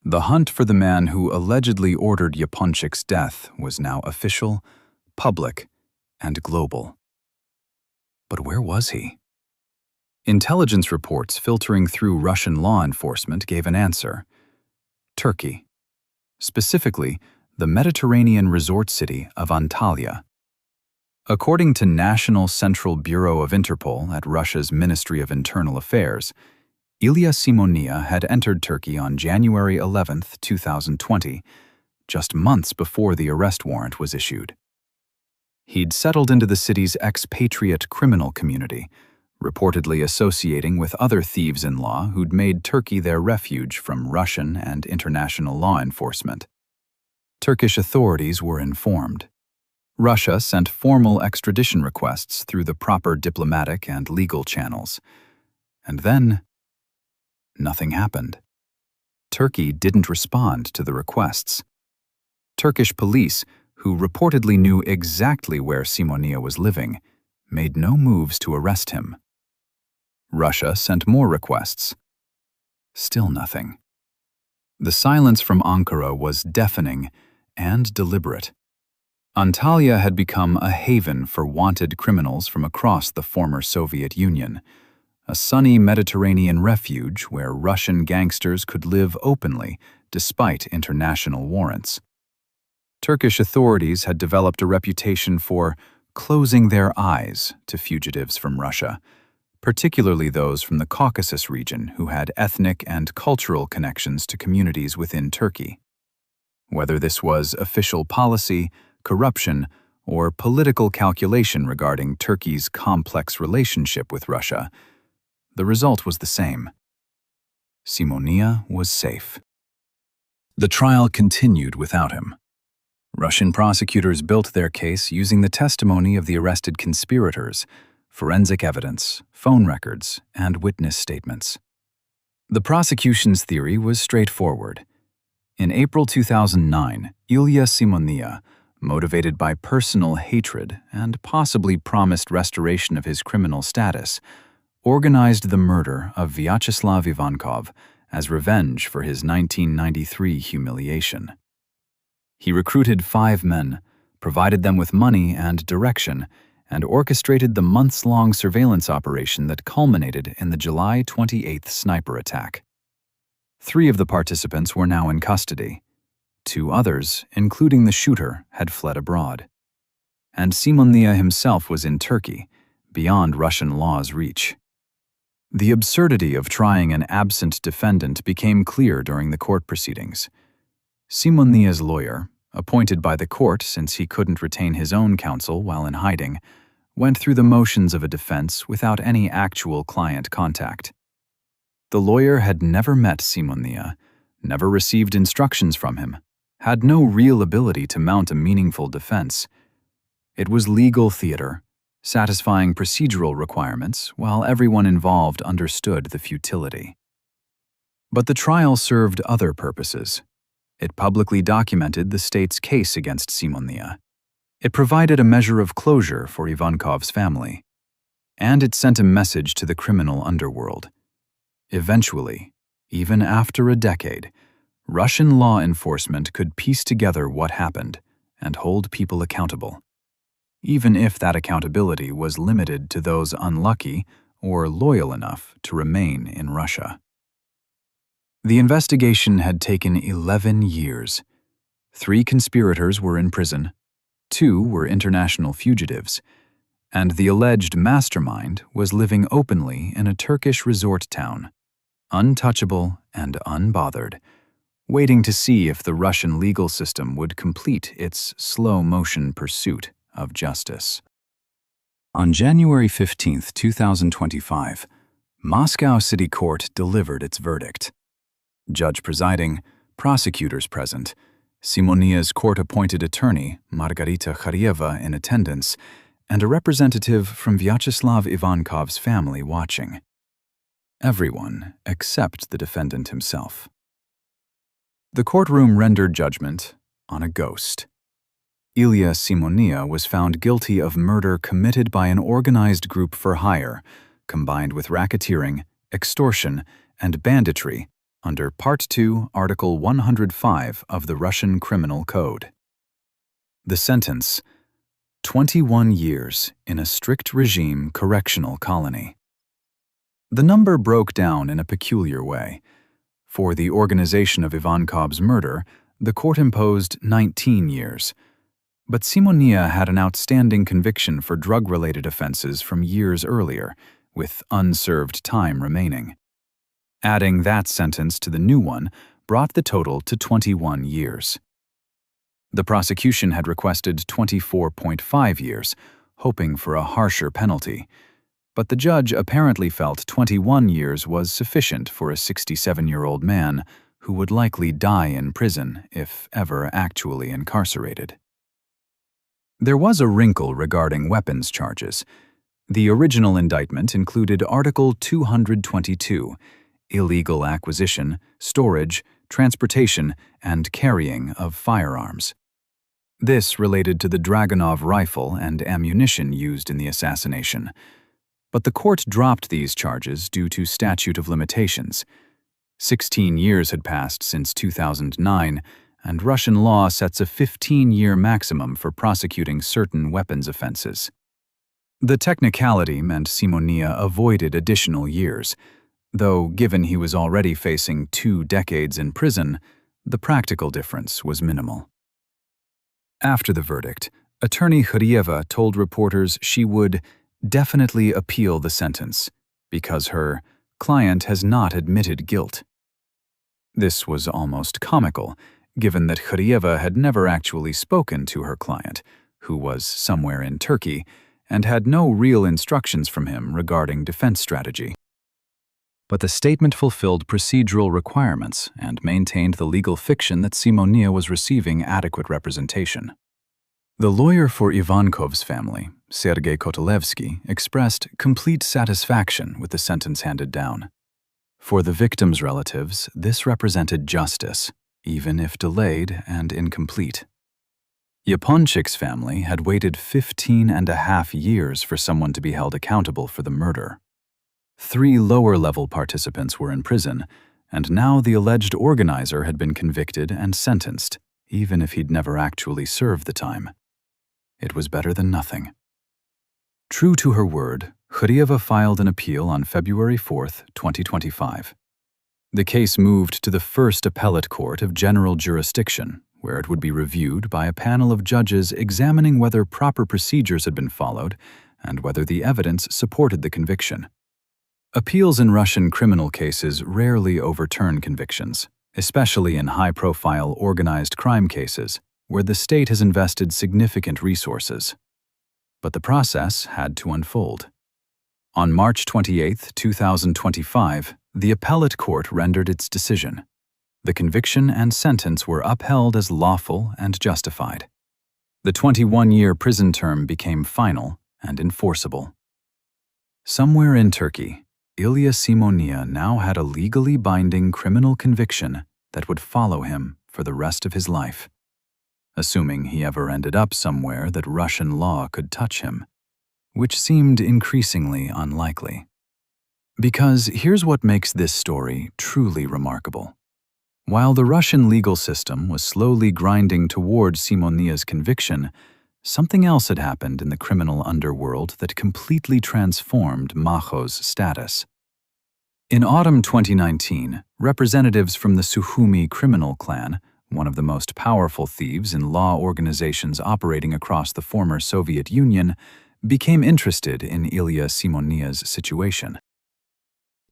The hunt for the man who allegedly ordered Yaponchik's death was now official, public, and global. But where was he? Intelligence reports filtering through Russian law enforcement gave an answer: Turkey. Specifically, the Mediterranean resort city of Antalya. According to National Central Bureau of Interpol at Russia's Ministry of Internal Affairs, Ilya Simoniya had entered Turkey on January 11, 2020, just months before the arrest warrant was issued. He'd settled into the city's expatriate criminal community, reportedly associating with other thieves-in-law who'd made Turkey their refuge from Russian and international law enforcement. Turkish authorities were informed. Russia sent formal extradition requests through the proper diplomatic and legal channels. And then, nothing happened. Turkey didn't respond to the requests. Turkish police, who reportedly knew exactly where Simoniya was living, made no moves to arrest him. Russia sent more requests. Still nothing. The silence from Ankara was deafening and deliberate. Antalya had become a haven for wanted criminals from across the former Soviet Union, a sunny Mediterranean refuge where Russian gangsters could live openly despite international warrants. Turkish authorities had developed a reputation for closing their eyes to fugitives from Russia, particularly those from the Caucasus region who had ethnic and cultural connections to communities within Turkey. Whether this was official policy, corruption, or political calculation regarding Turkey's complex relationship with Russia, the result was the same. Simoniya was safe. The trial continued without him. Russian prosecutors built their case using the testimony of the arrested conspirators, forensic evidence, phone records, and witness statements. The prosecution's theory was straightforward. In April 2009, Ilya Simoniya, motivated by personal hatred and possibly promised restoration of his criminal status, organized the murder of Vyacheslav Ivankov as revenge for his 1993 humiliation. He recruited 5 men, provided them with money and direction, and orchestrated the months-long surveillance operation that culminated in the July 28th sniper attack. 3 of the participants were now in custody. 2 others, including the shooter, had fled abroad. And Simoniya himself was in Turkey, beyond Russian law's reach. The absurdity of trying an absent defendant became clear during the court proceedings. Simoniya's lawyer, appointed by the court since he couldn't retain his own counsel while in hiding, went through the motions of a defense without any actual client contact. The lawyer had never met Simoniya, never received instructions from him, had no real ability to mount a meaningful defense. It was legal theater, satisfying procedural requirements while everyone involved understood the futility. But the trial served other purposes. It publicly documented the state's case against Simoniya. It provided a measure of closure for Ivankov's family. And it sent a message to the criminal underworld. Eventually, even after a decade, Russian law enforcement could piece together what happened and hold people accountable, even if that accountability was limited to those unlucky or loyal enough to remain in Russia. The investigation had taken 11 years. 3 conspirators were in prison, 2 were international fugitives, and the alleged mastermind was living openly in a Turkish resort town, untouchable and unbothered, waiting to see if the Russian legal system would complete its slow-motion pursuit of justice. On January 15, 2025, Moscow City Court delivered its verdict. Judge presiding, prosecutors present, Simoniya's court-appointed attorney, Margarita Kharieva, in attendance, and a representative from Vyacheslav Ivankov's family watching. Everyone except the defendant himself. The courtroom rendered judgment on a ghost. Ilya Simoniya was found guilty of murder committed by an organized group for hire, combined with racketeering, extortion, and banditry under Part 2, Article 105 of the Russian Criminal Code. The sentence: 21 years in a strict regime correctional colony. The number broke down in a peculiar way. For the organization of Ivankov's murder, the court imposed 19 years. But Simoniya had an outstanding conviction for drug-related offenses from years earlier, with unserved time remaining. Adding that sentence to the new one brought the total to 21 years. The prosecution had requested 24.5 years, hoping for a harsher penalty. But the judge apparently felt 21 years was sufficient for a 67-year-old man who would likely die in prison if ever actually incarcerated. There was a wrinkle regarding weapons charges. The original indictment included Article 222, illegal acquisition, storage, transportation, and carrying of firearms. This related to the Dragunov rifle and ammunition used in the assassination. But the court dropped these charges due to statute of limitations. 16 years had passed since 2009, and Russian law sets a 15-year maximum for prosecuting certain weapons offenses. The technicality meant Simoniya avoided additional years, though given he was already facing 2 decades in prison, the practical difference was minimal. After the verdict, attorney Kharieva told reporters she would definitely appeal the sentence because her client has not admitted guilt. This was almost comical, given that Kharieva had never actually spoken to her client, who was somewhere in Turkey, and had no real instructions from him regarding defense strategy. But the statement fulfilled procedural requirements and maintained the legal fiction that Simoniya was receiving adequate representation. The lawyer for Ivankov's family, Sergei Kotelevsky, expressed complete satisfaction with the sentence handed down. For the victims' relatives, this represented justice, even if delayed and incomplete. Yaponchik's family had waited 15.5 years for someone to be held accountable for the murder. 3 lower-level participants were in prison, and now the alleged organizer had been convicted and sentenced, even if he'd never actually served the time. It was better than nothing. True to her word, Khurieva filed an appeal on February 4, 2025. The case moved to the first appellate court of general jurisdiction, where it would be reviewed by a panel of judges examining whether proper procedures had been followed and whether the evidence supported the conviction. Appeals in Russian criminal cases rarely overturn convictions, especially in high-profile organized crime cases, where the state has invested significant resources. But the process had to unfold. On March 28, 2025, the appellate court rendered its decision. The conviction and sentence were upheld as lawful and justified. The 21-year prison term became final and enforceable. Somewhere in Turkey, Ilya Simoniya now had a legally binding criminal conviction that would follow him for the rest of his life, assuming he ever ended up somewhere that Russian law could touch him, which seemed increasingly unlikely. Because here's what makes this story truly remarkable. While the Russian legal system was slowly grinding toward Simoniya's conviction, something else had happened in the criminal underworld that completely transformed Makho's status. In autumn 2019, representatives from the Sukhumi criminal clan, one of the most powerful thieves in law organizations operating across the former Soviet Union, became interested in Ilya Simoniya's situation.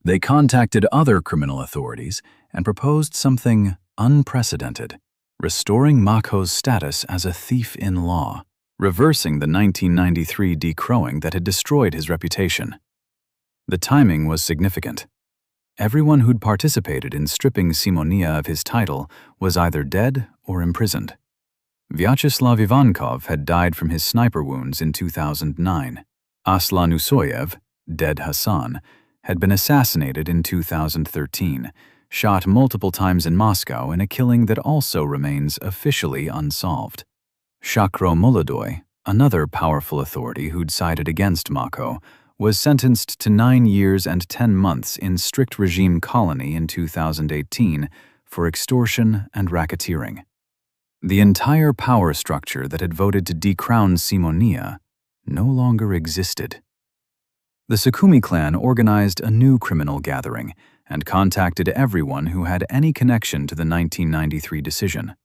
They contacted other criminal authorities and proposed something unprecedented, restoring Makho's status as a thief in law, reversing the 1993 decrowing that had destroyed his reputation. The timing was significant. Everyone who'd participated in stripping Simoniya of his title was either dead or imprisoned. Vyacheslav Ivankov had died from his sniper wounds in 2009. Aslan Usoyev, dead Hasan, had been assassinated in 2013, shot multiple times in Moscow in a killing that also remains officially unsolved. Shakro Molodoy, another powerful authority who'd sided against Makho, was sentenced to 9 years and 10 months in strict regime colony in 2018 for extortion and racketeering. The entire power structure that had voted to decrown Simoniya no longer existed. The Sukhumi clan organized a new criminal gathering and contacted everyone who had any connection to the 1993 decision.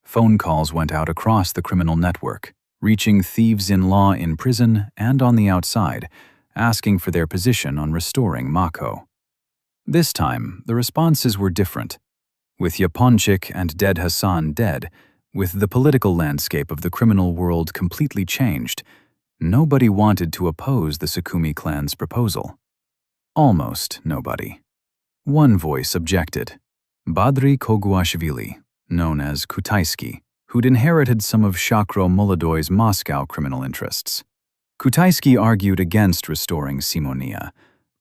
Phone calls went out across the criminal network, reaching thieves in law in prison and on the outside, asking for their position on restoring Makho. This time, the responses were different. With Yaponchik and dead Hasan dead, with the political landscape of the criminal world completely changed, nobody wanted to oppose the Sukhumi clan's proposal. Almost nobody. One voice objected: Badri Koguashvili, known as Kutaisky, who'd inherited some of Shakro Molodoy's Moscow criminal interests. Kutaisky argued against restoring Simoniya,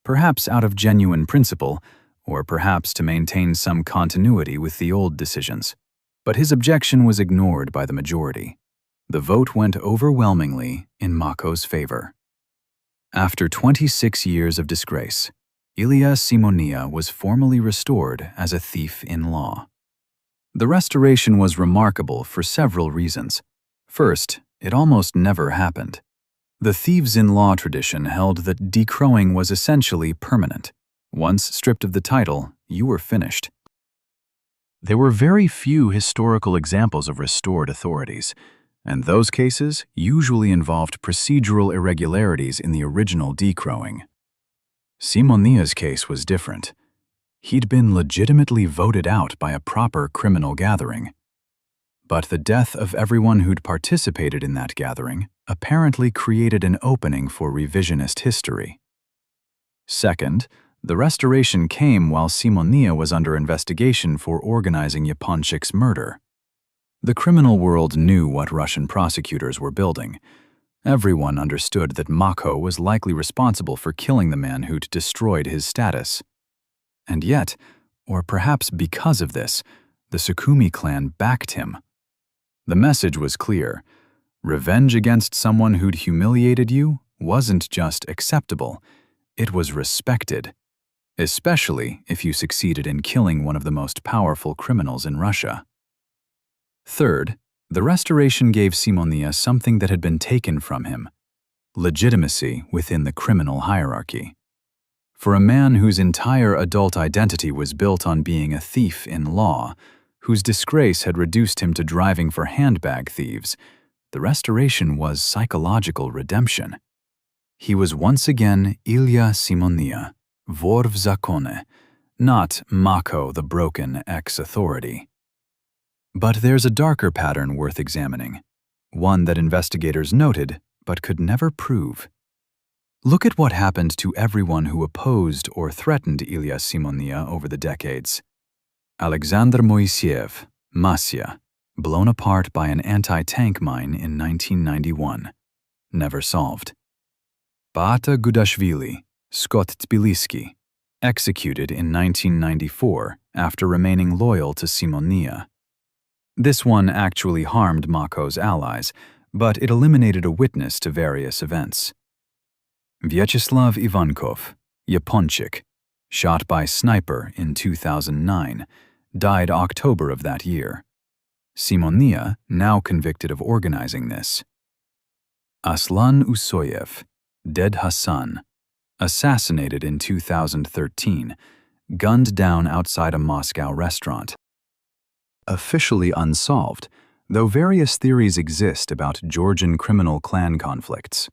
perhaps out of genuine principle, or perhaps to maintain some continuity with the old decisions. But his objection was ignored by the majority. The vote went overwhelmingly in Makho's favor. After 26 years of disgrace, Ilya Simoniya was formally restored as a thief in law. The restoration was remarkable for several reasons. First, it almost never happened. The thieves-in-law tradition held that decrowing was essentially permanent. Once stripped of the title, you were finished. There were very few historical examples of restored authorities, and those cases usually involved procedural irregularities in the original decrowing. Simoniya's case was different. He'd been legitimately voted out by a proper criminal gathering. But the death of everyone who'd participated in that gathering apparently created an opening for revisionist history. Second, The restoration came while Simoniya was under investigation for organizing Yaponchik's murder. The criminal world knew what Russian prosecutors were building. Everyone understood that Makho was likely responsible for killing the man who'd destroyed his status. And yet, or perhaps because of this, the Sukhumi clan backed him. The message was clear. Revenge against someone who'd humiliated you wasn't just acceptable, it was respected, especially if you succeeded in killing one of the most powerful criminals in Russia. Third, the restoration gave Simoniya something that had been taken from him: legitimacy within the criminal hierarchy. For a man whose entire adult identity was built on being a thief in law, whose disgrace had reduced him to driving for handbag thieves, the restoration was psychological redemption. He was once again Ilya Simoniya, vor v zakone, not Makho, the broken ex-authority. But there's a darker pattern worth examining, one that investigators noted but could never prove. Look at what happened to everyone who opposed or threatened Ilya Simoniya over the decades. Alexander Moiseev, Mafia, blown apart by an anti-tank mine in 1991. Never solved. Beata Gudashvili, Scott Tbilisi, executed in 1994 after remaining loyal to Simoniya. This one actually harmed Makho's allies, but it eliminated a witness to various events. Vyacheslav Ivankov, Yaponchik, shot by sniper in 2009, died October of that year. Simoniya, now convicted of organizing this. Aslan Usoyev, dead Hasan, assassinated in 2013, gunned down outside a Moscow restaurant. Officially unsolved, though various theories exist about Georgian criminal clan conflicts.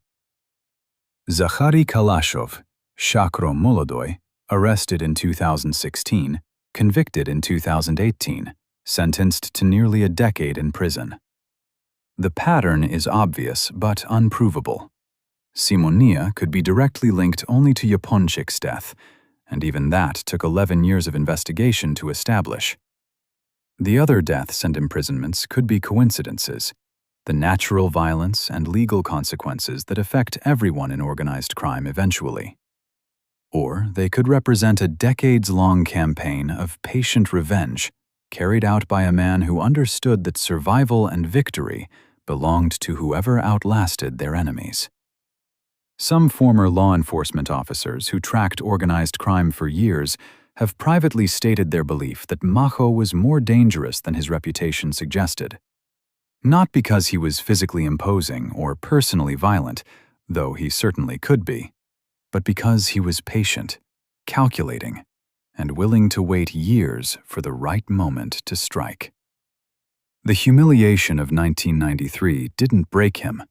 Zakhary Kalashov, Shakro Molodoy, arrested in 2016, convicted in 2018, sentenced to nearly a decade in prison. The pattern is obvious but unprovable. Simoniya could be directly linked only to Yaponchik's death, and even that took 11 years of investigation to establish. The other deaths and imprisonments could be coincidences, the natural violence and legal consequences that affect everyone in organized crime eventually. Or they could represent a decades-long campaign of patient revenge carried out by a man who understood that survival and victory belonged to whoever outlasted their enemies. Some former law enforcement officers who tracked organized crime for years have privately stated their belief that Makho was more dangerous than his reputation suggested. Not because he was physically imposing or personally violent, though he certainly could be, but because he was patient, calculating, and willing to wait years for the right moment to strike. The humiliation of 1993 didn't break him.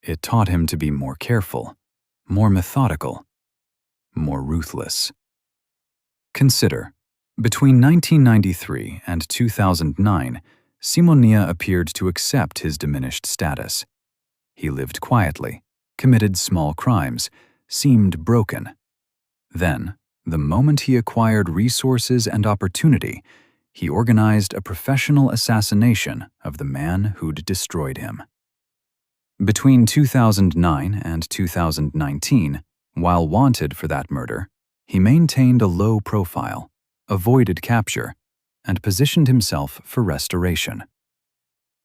It taught him to be more careful, more methodical, more ruthless. Consider, between 1993 and 2009, Simoniya appeared to accept his diminished status. He lived quietly, committed small crimes, seemed broken. Then, the moment he acquired resources and opportunity, he organized a professional assassination of the man who'd destroyed him. Between 2009 and 2019, while wanted for that murder, he maintained a low profile, avoided capture, and positioned himself for restoration.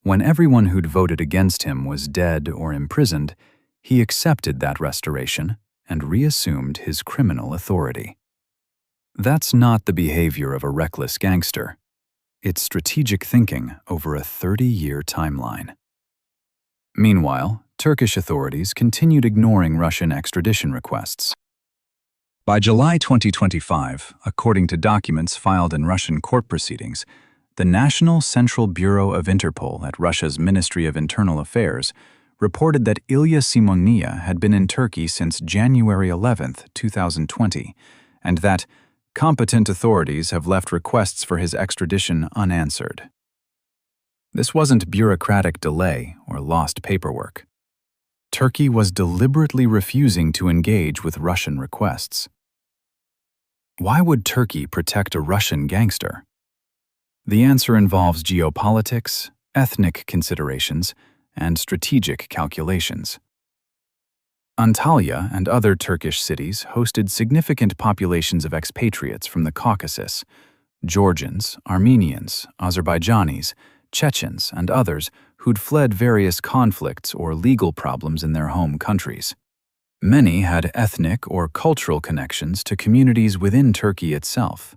When everyone who'd voted against him was dead or imprisoned, he accepted that restoration and reassumed his criminal authority. That's not the behavior of a reckless gangster. It's strategic thinking over a 30-year timeline. Meanwhile, Turkish authorities continued ignoring Russian extradition requests. By July 2025, according to documents filed in Russian court proceedings, the National Central Bureau of Interpol at Russia's Ministry of Internal Affairs reported that Ilya Simoniya had been in Turkey since January 11, 2020, and that competent authorities have left requests for his extradition unanswered. This wasn't bureaucratic delay or lost paperwork. Turkey was deliberately refusing to engage with Russian requests. Why would Turkey protect a Russian gangster? The answer involves geopolitics, ethnic considerations, and strategic calculations. Antalya and other Turkish cities hosted significant populations of expatriates from the Caucasus: Georgians, Armenians, Azerbaijanis, Chechens, and others who'd fled various conflicts or legal problems in their home countries. Many had ethnic or cultural connections to communities within Turkey itself.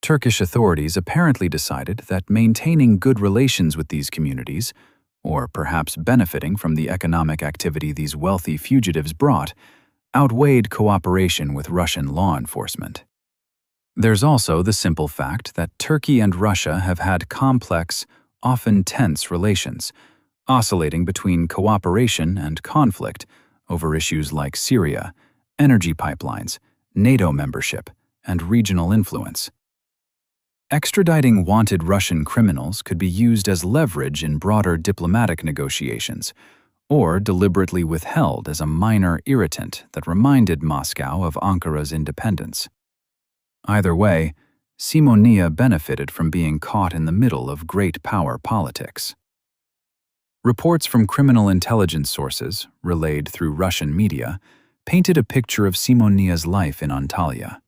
Turkish authorities apparently decided that maintaining good relations with these communities, or perhaps benefiting from the economic activity these wealthy fugitives brought, outweighed cooperation with Russian law enforcement. There's also the simple fact that Turkey and Russia have had complex, often tense relations, oscillating between cooperation and conflict over issues like Syria, energy pipelines, NATO membership, and regional influence. Extraditing wanted Russian criminals could be used as leverage in broader diplomatic negotiations, or deliberately withheld as a minor irritant that reminded Moscow of Ankara's independence. Either way, Simoniya benefited from being caught in the middle of great power politics. Reports from criminal intelligence sources, relayed through Russian media, painted a picture of Simoniya's life in Antalya.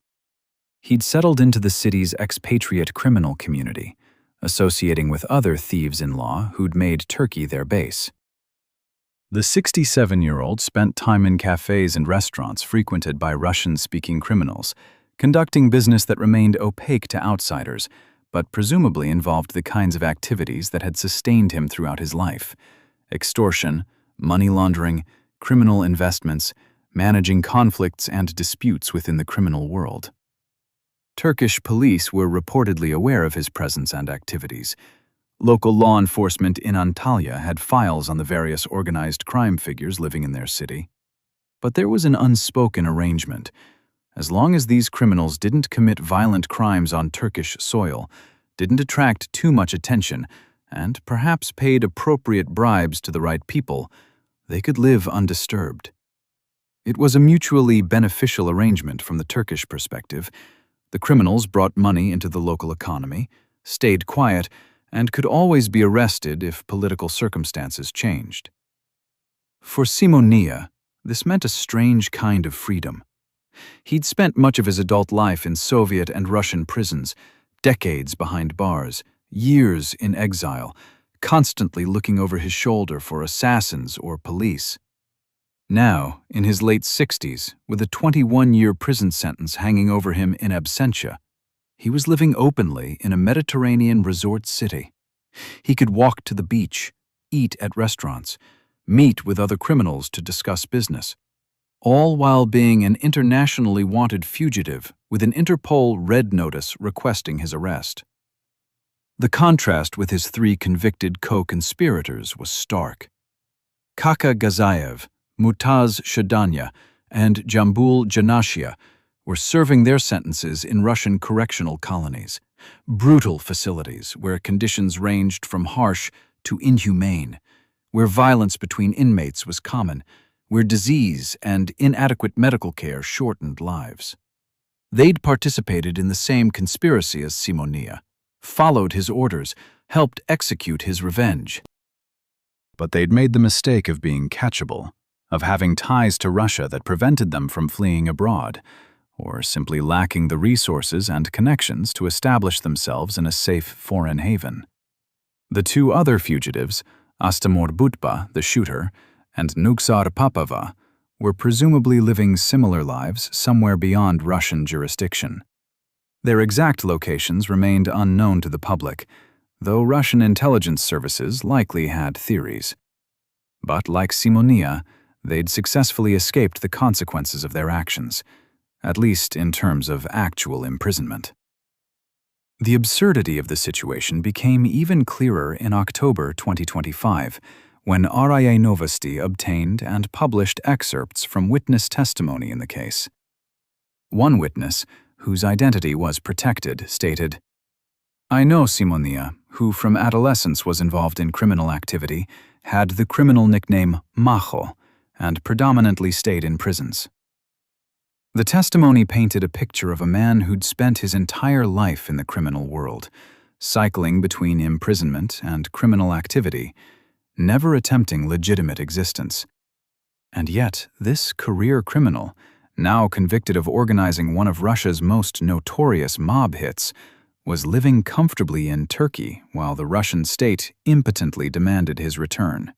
He'd settled into the city's expatriate criminal community, associating with other thieves-in-law who'd made Turkey their base. The 67-year-old spent time in cafes and restaurants frequented by Russian-speaking criminals, conducting business that remained opaque to outsiders, but presumably involved the kinds of activities that had sustained him throughout his life: extortion, money laundering, criminal investments, managing conflicts and disputes within the criminal world. Turkish police were reportedly aware of his presence and activities. Local law enforcement in Antalya had files on the various organized crime figures living in their city. But there was an unspoken arrangement. As long as these criminals didn't commit violent crimes on Turkish soil, didn't attract too much attention, and perhaps paid appropriate bribes to the right people, they could live undisturbed. It was a mutually beneficial arrangement from the Turkish perspective. The criminals brought money into the local economy, stayed quiet, and could always be arrested if political circumstances changed. For Simoniya, this meant a strange kind of freedom. He'd spent much of his adult life in Soviet and Russian prisons, decades behind bars, years in exile, constantly looking over his shoulder for assassins or police. Now, in his late 60s, with a 21-year prison sentence hanging over him in absentia, he was living openly in a Mediterranean resort city. He could walk to the beach, eat at restaurants, meet with other criminals to discuss business, all while being an internationally wanted fugitive with an Interpol red notice requesting his arrest. The contrast with his 3 convicted co-conspirators was stark. Kaka Gazayev, Mutaz Shadanya, and Jambul Janashia were serving their sentences in Russian correctional colonies, brutal facilities where conditions ranged from harsh to inhumane, where violence between inmates was common, where disease and inadequate medical care shortened lives. They'd participated in the same conspiracy as Simoniya, followed his orders, helped execute his revenge. But they'd made the mistake of being catchable, of having ties to Russia that prevented them from fleeing abroad, or simply lacking the resources and connections to establish themselves in a safe foreign haven. The 2 other fugitives, Astamor Butba, the shooter, and Nuksar Papava, were presumably living similar lives somewhere beyond Russian jurisdiction. Their exact locations remained unknown to the public, though Russian intelligence services likely had theories. But like Simoniya, they'd successfully escaped the consequences of their actions, at least in terms of actual imprisonment. The absurdity of the situation became even clearer in October 2025, when RIA Novosti obtained and published excerpts from witness testimony in the case. One witness, whose identity was protected, stated, "I know Simoniya, who from adolescence was involved in criminal activity, had the criminal nickname Makho, and predominantly stayed in prisons. The testimony painted a picture of a man who'd spent his entire life in the criminal world, cycling between imprisonment and criminal activity, never attempting legitimate existence. And yet, this career criminal, now convicted of organizing one of Russia's most notorious mob hits, was living comfortably in Turkey while the Russian state impotently demanded his return.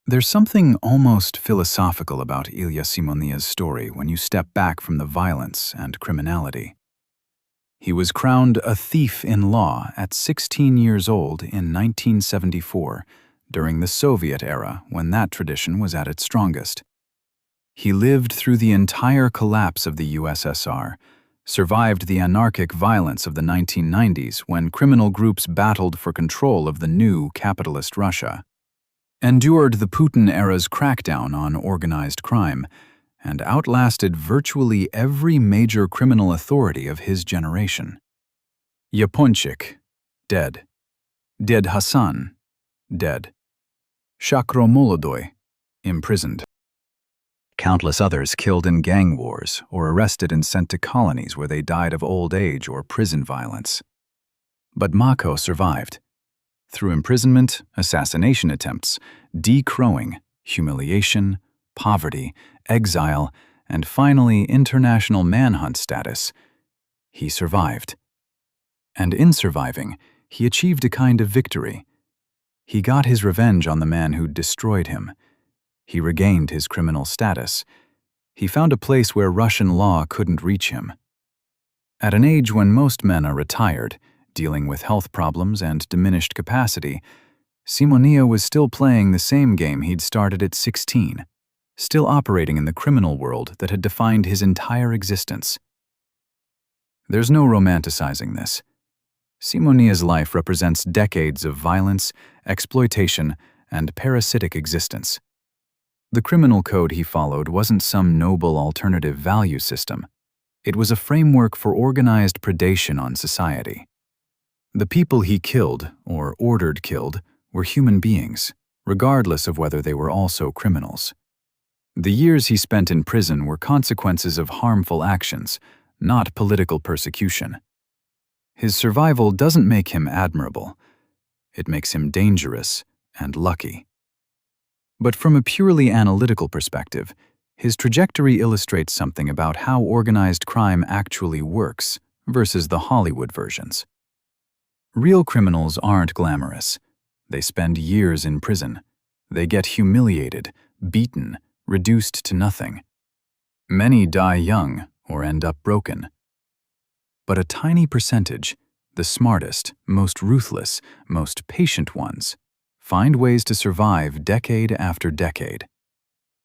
There's something almost philosophical about Ilya Simoniya's story when you step back from the violence and criminality. He was crowned a thief in law at 16 years old in 1974, during the Soviet era when that tradition was at its strongest. He lived through the entire collapse of the USSR, survived the anarchic violence of the 1990s when criminal groups battled for control of the new capitalist Russia, endured the Putin-era's crackdown on organized crime, and outlasted virtually every major criminal authority of his generation. Yaponchik, dead. Ded Hasan, dead. Shakro Molodoy, imprisoned. Countless others killed in gang wars or arrested and sent to colonies where they died of old age or prison violence. But Makho survived. Through imprisonment, assassination attempts, decrowing, humiliation, poverty, exile, and finally international manhunt status, he survived. And in surviving, he achieved a kind of victory. He got his revenge on the man who'd destroyed him. He regained his criminal status. He found a place where Russian law couldn't reach him. At an age when most men are retired, dealing with health problems and diminished capacity, Simoniya was still playing the same game he'd started at 16, still operating in the criminal world that had defined his entire existence. There's no romanticizing this. Simoniya's life represents decades of violence, exploitation, and parasitic existence. The criminal code he followed wasn't some noble alternative value system. It was a framework for organized predation on society. The people he killed, or ordered killed, were human beings, regardless of whether they were also criminals. The years he spent in prison were consequences of harmful actions, not political persecution. His survival doesn't make him admirable. It makes him dangerous and lucky. But from a purely analytical perspective, his trajectory illustrates something about how organized crime actually works versus the Hollywood versions. Real criminals aren't glamorous. They spend years in prison. They get humiliated, beaten, reduced to nothing. Many die young or end up broken. But a tiny percentage, the smartest, most ruthless, most patient ones, find ways to survive decade after decade.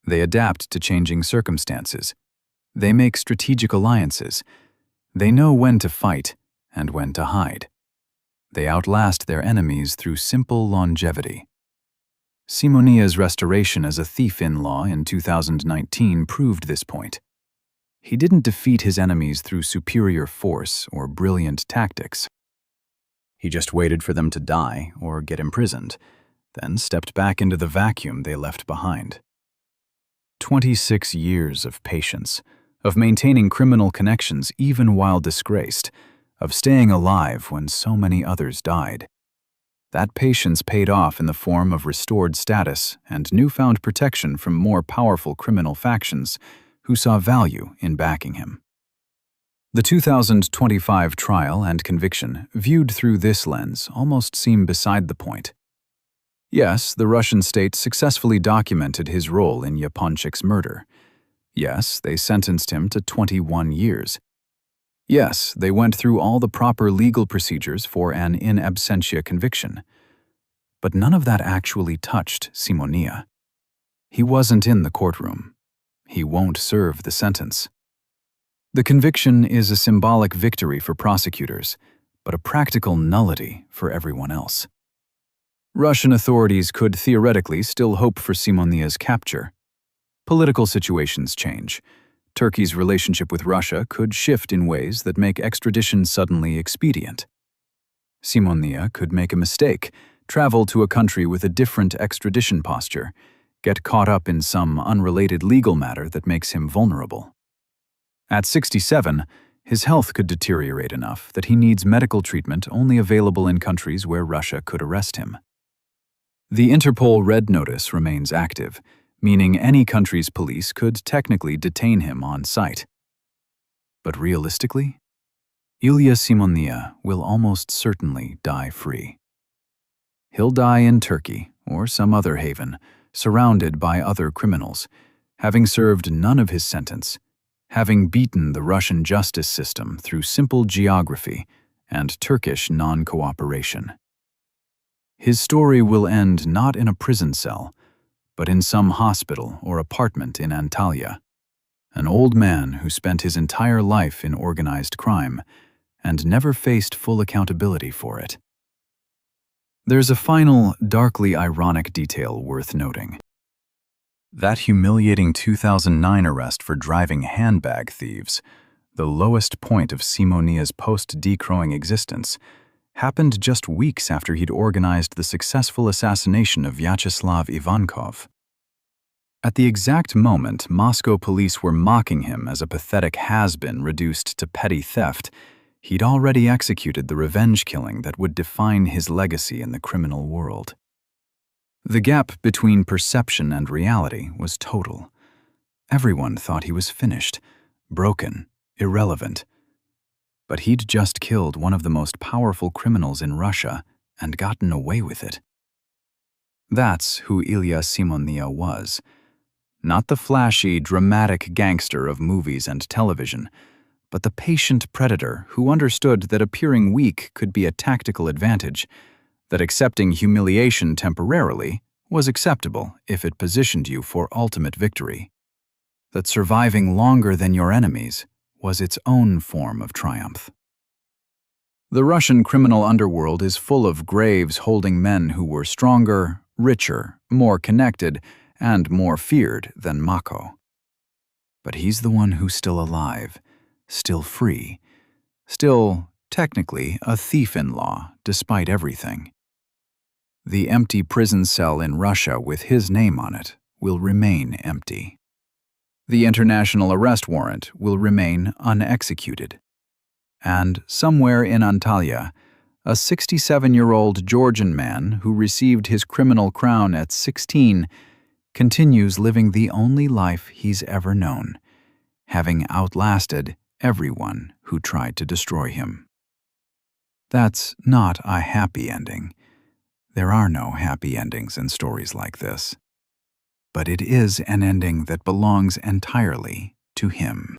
They adapt to changing circumstances. They make strategic alliances. They know when to fight and when to hide. They outlast their enemies through simple longevity. Simoniya's restoration as a thief-in-law in 2019 proved this point. He didn't defeat his enemies through superior force or brilliant tactics. He just waited for them to die or get imprisoned, then stepped back into the vacuum they left behind. 26 years of patience, of maintaining criminal connections even while disgraced, of staying alive when so many others died. That patience paid off in the form of restored status and newfound protection from more powerful criminal factions who saw value in backing him. The 2025 trial and conviction, viewed through this lens, almost seem beside the point. Yes, the Russian state successfully documented his role in Yaponchik's murder. Yes, they sentenced him to 21 years. Yes, they went through all the proper legal procedures for an in absentia conviction. But none of that actually touched Simoniya. He wasn't in the courtroom. He won't serve the sentence. The conviction is a symbolic victory for prosecutors, but a practical nullity for everyone else. Russian authorities could theoretically still hope for Simoniya's capture. Political situations change. Turkey's relationship with Russia could shift in ways that make extradition suddenly expedient. Simoniya could make a mistake, travel to a country with a different extradition posture, get caught up in some unrelated legal matter that makes him vulnerable. At 67, his health could deteriorate enough that he needs medical treatment only available in countries where Russia could arrest him. The Interpol Red Notice remains active, meaning any country's police could technically detain him on site. But realistically, Ilya Simoniya will almost certainly die free. He'll die in Turkey or some other haven, surrounded by other criminals, having served none of his sentence, having beaten the Russian justice system through simple geography and Turkish non-cooperation. His story will end not in a prison cell, but in some hospital or apartment in Antalya, an old man who spent his entire life in organized crime and never faced full accountability for it. There's a final, darkly ironic detail worth noting. That humiliating 2009 arrest for driving handbag thieves, the lowest point of Simoniya's post-decrowing existence, happened just weeks after he'd organized the successful assassination of Vyacheslav Ivankov. At the exact moment Moscow police were mocking him as a pathetic has-been reduced to petty theft, he'd already executed the revenge killing that would define his legacy in the criminal world. The gap between perception and reality was total. Everyone thought he was finished, broken, irrelevant. But he'd just killed one of the most powerful criminals in Russia and gotten away with it. That's who Ilya Simoniya was. Not the flashy, dramatic gangster of movies and television, but the patient predator who understood that appearing weak could be a tactical advantage, that accepting humiliation temporarily was acceptable if it positioned you for ultimate victory, that surviving longer than your enemies was its own form of triumph. The Russian criminal underworld is full of graves holding men who were stronger, richer, more connected, and more feared than Makho. But he's the one who's still alive, still free, still, technically, a thief-in-law, despite everything. The empty prison cell in Russia with his name on it will remain empty. The international arrest warrant will remain unexecuted. And somewhere in Antalya, a 67-year-old Georgian man who received his criminal crown at 16 continues living the only life he's ever known, having outlasted everyone who tried to destroy him. That's not a happy ending. There are no happy endings in stories like this. But it is an ending that belongs entirely to him.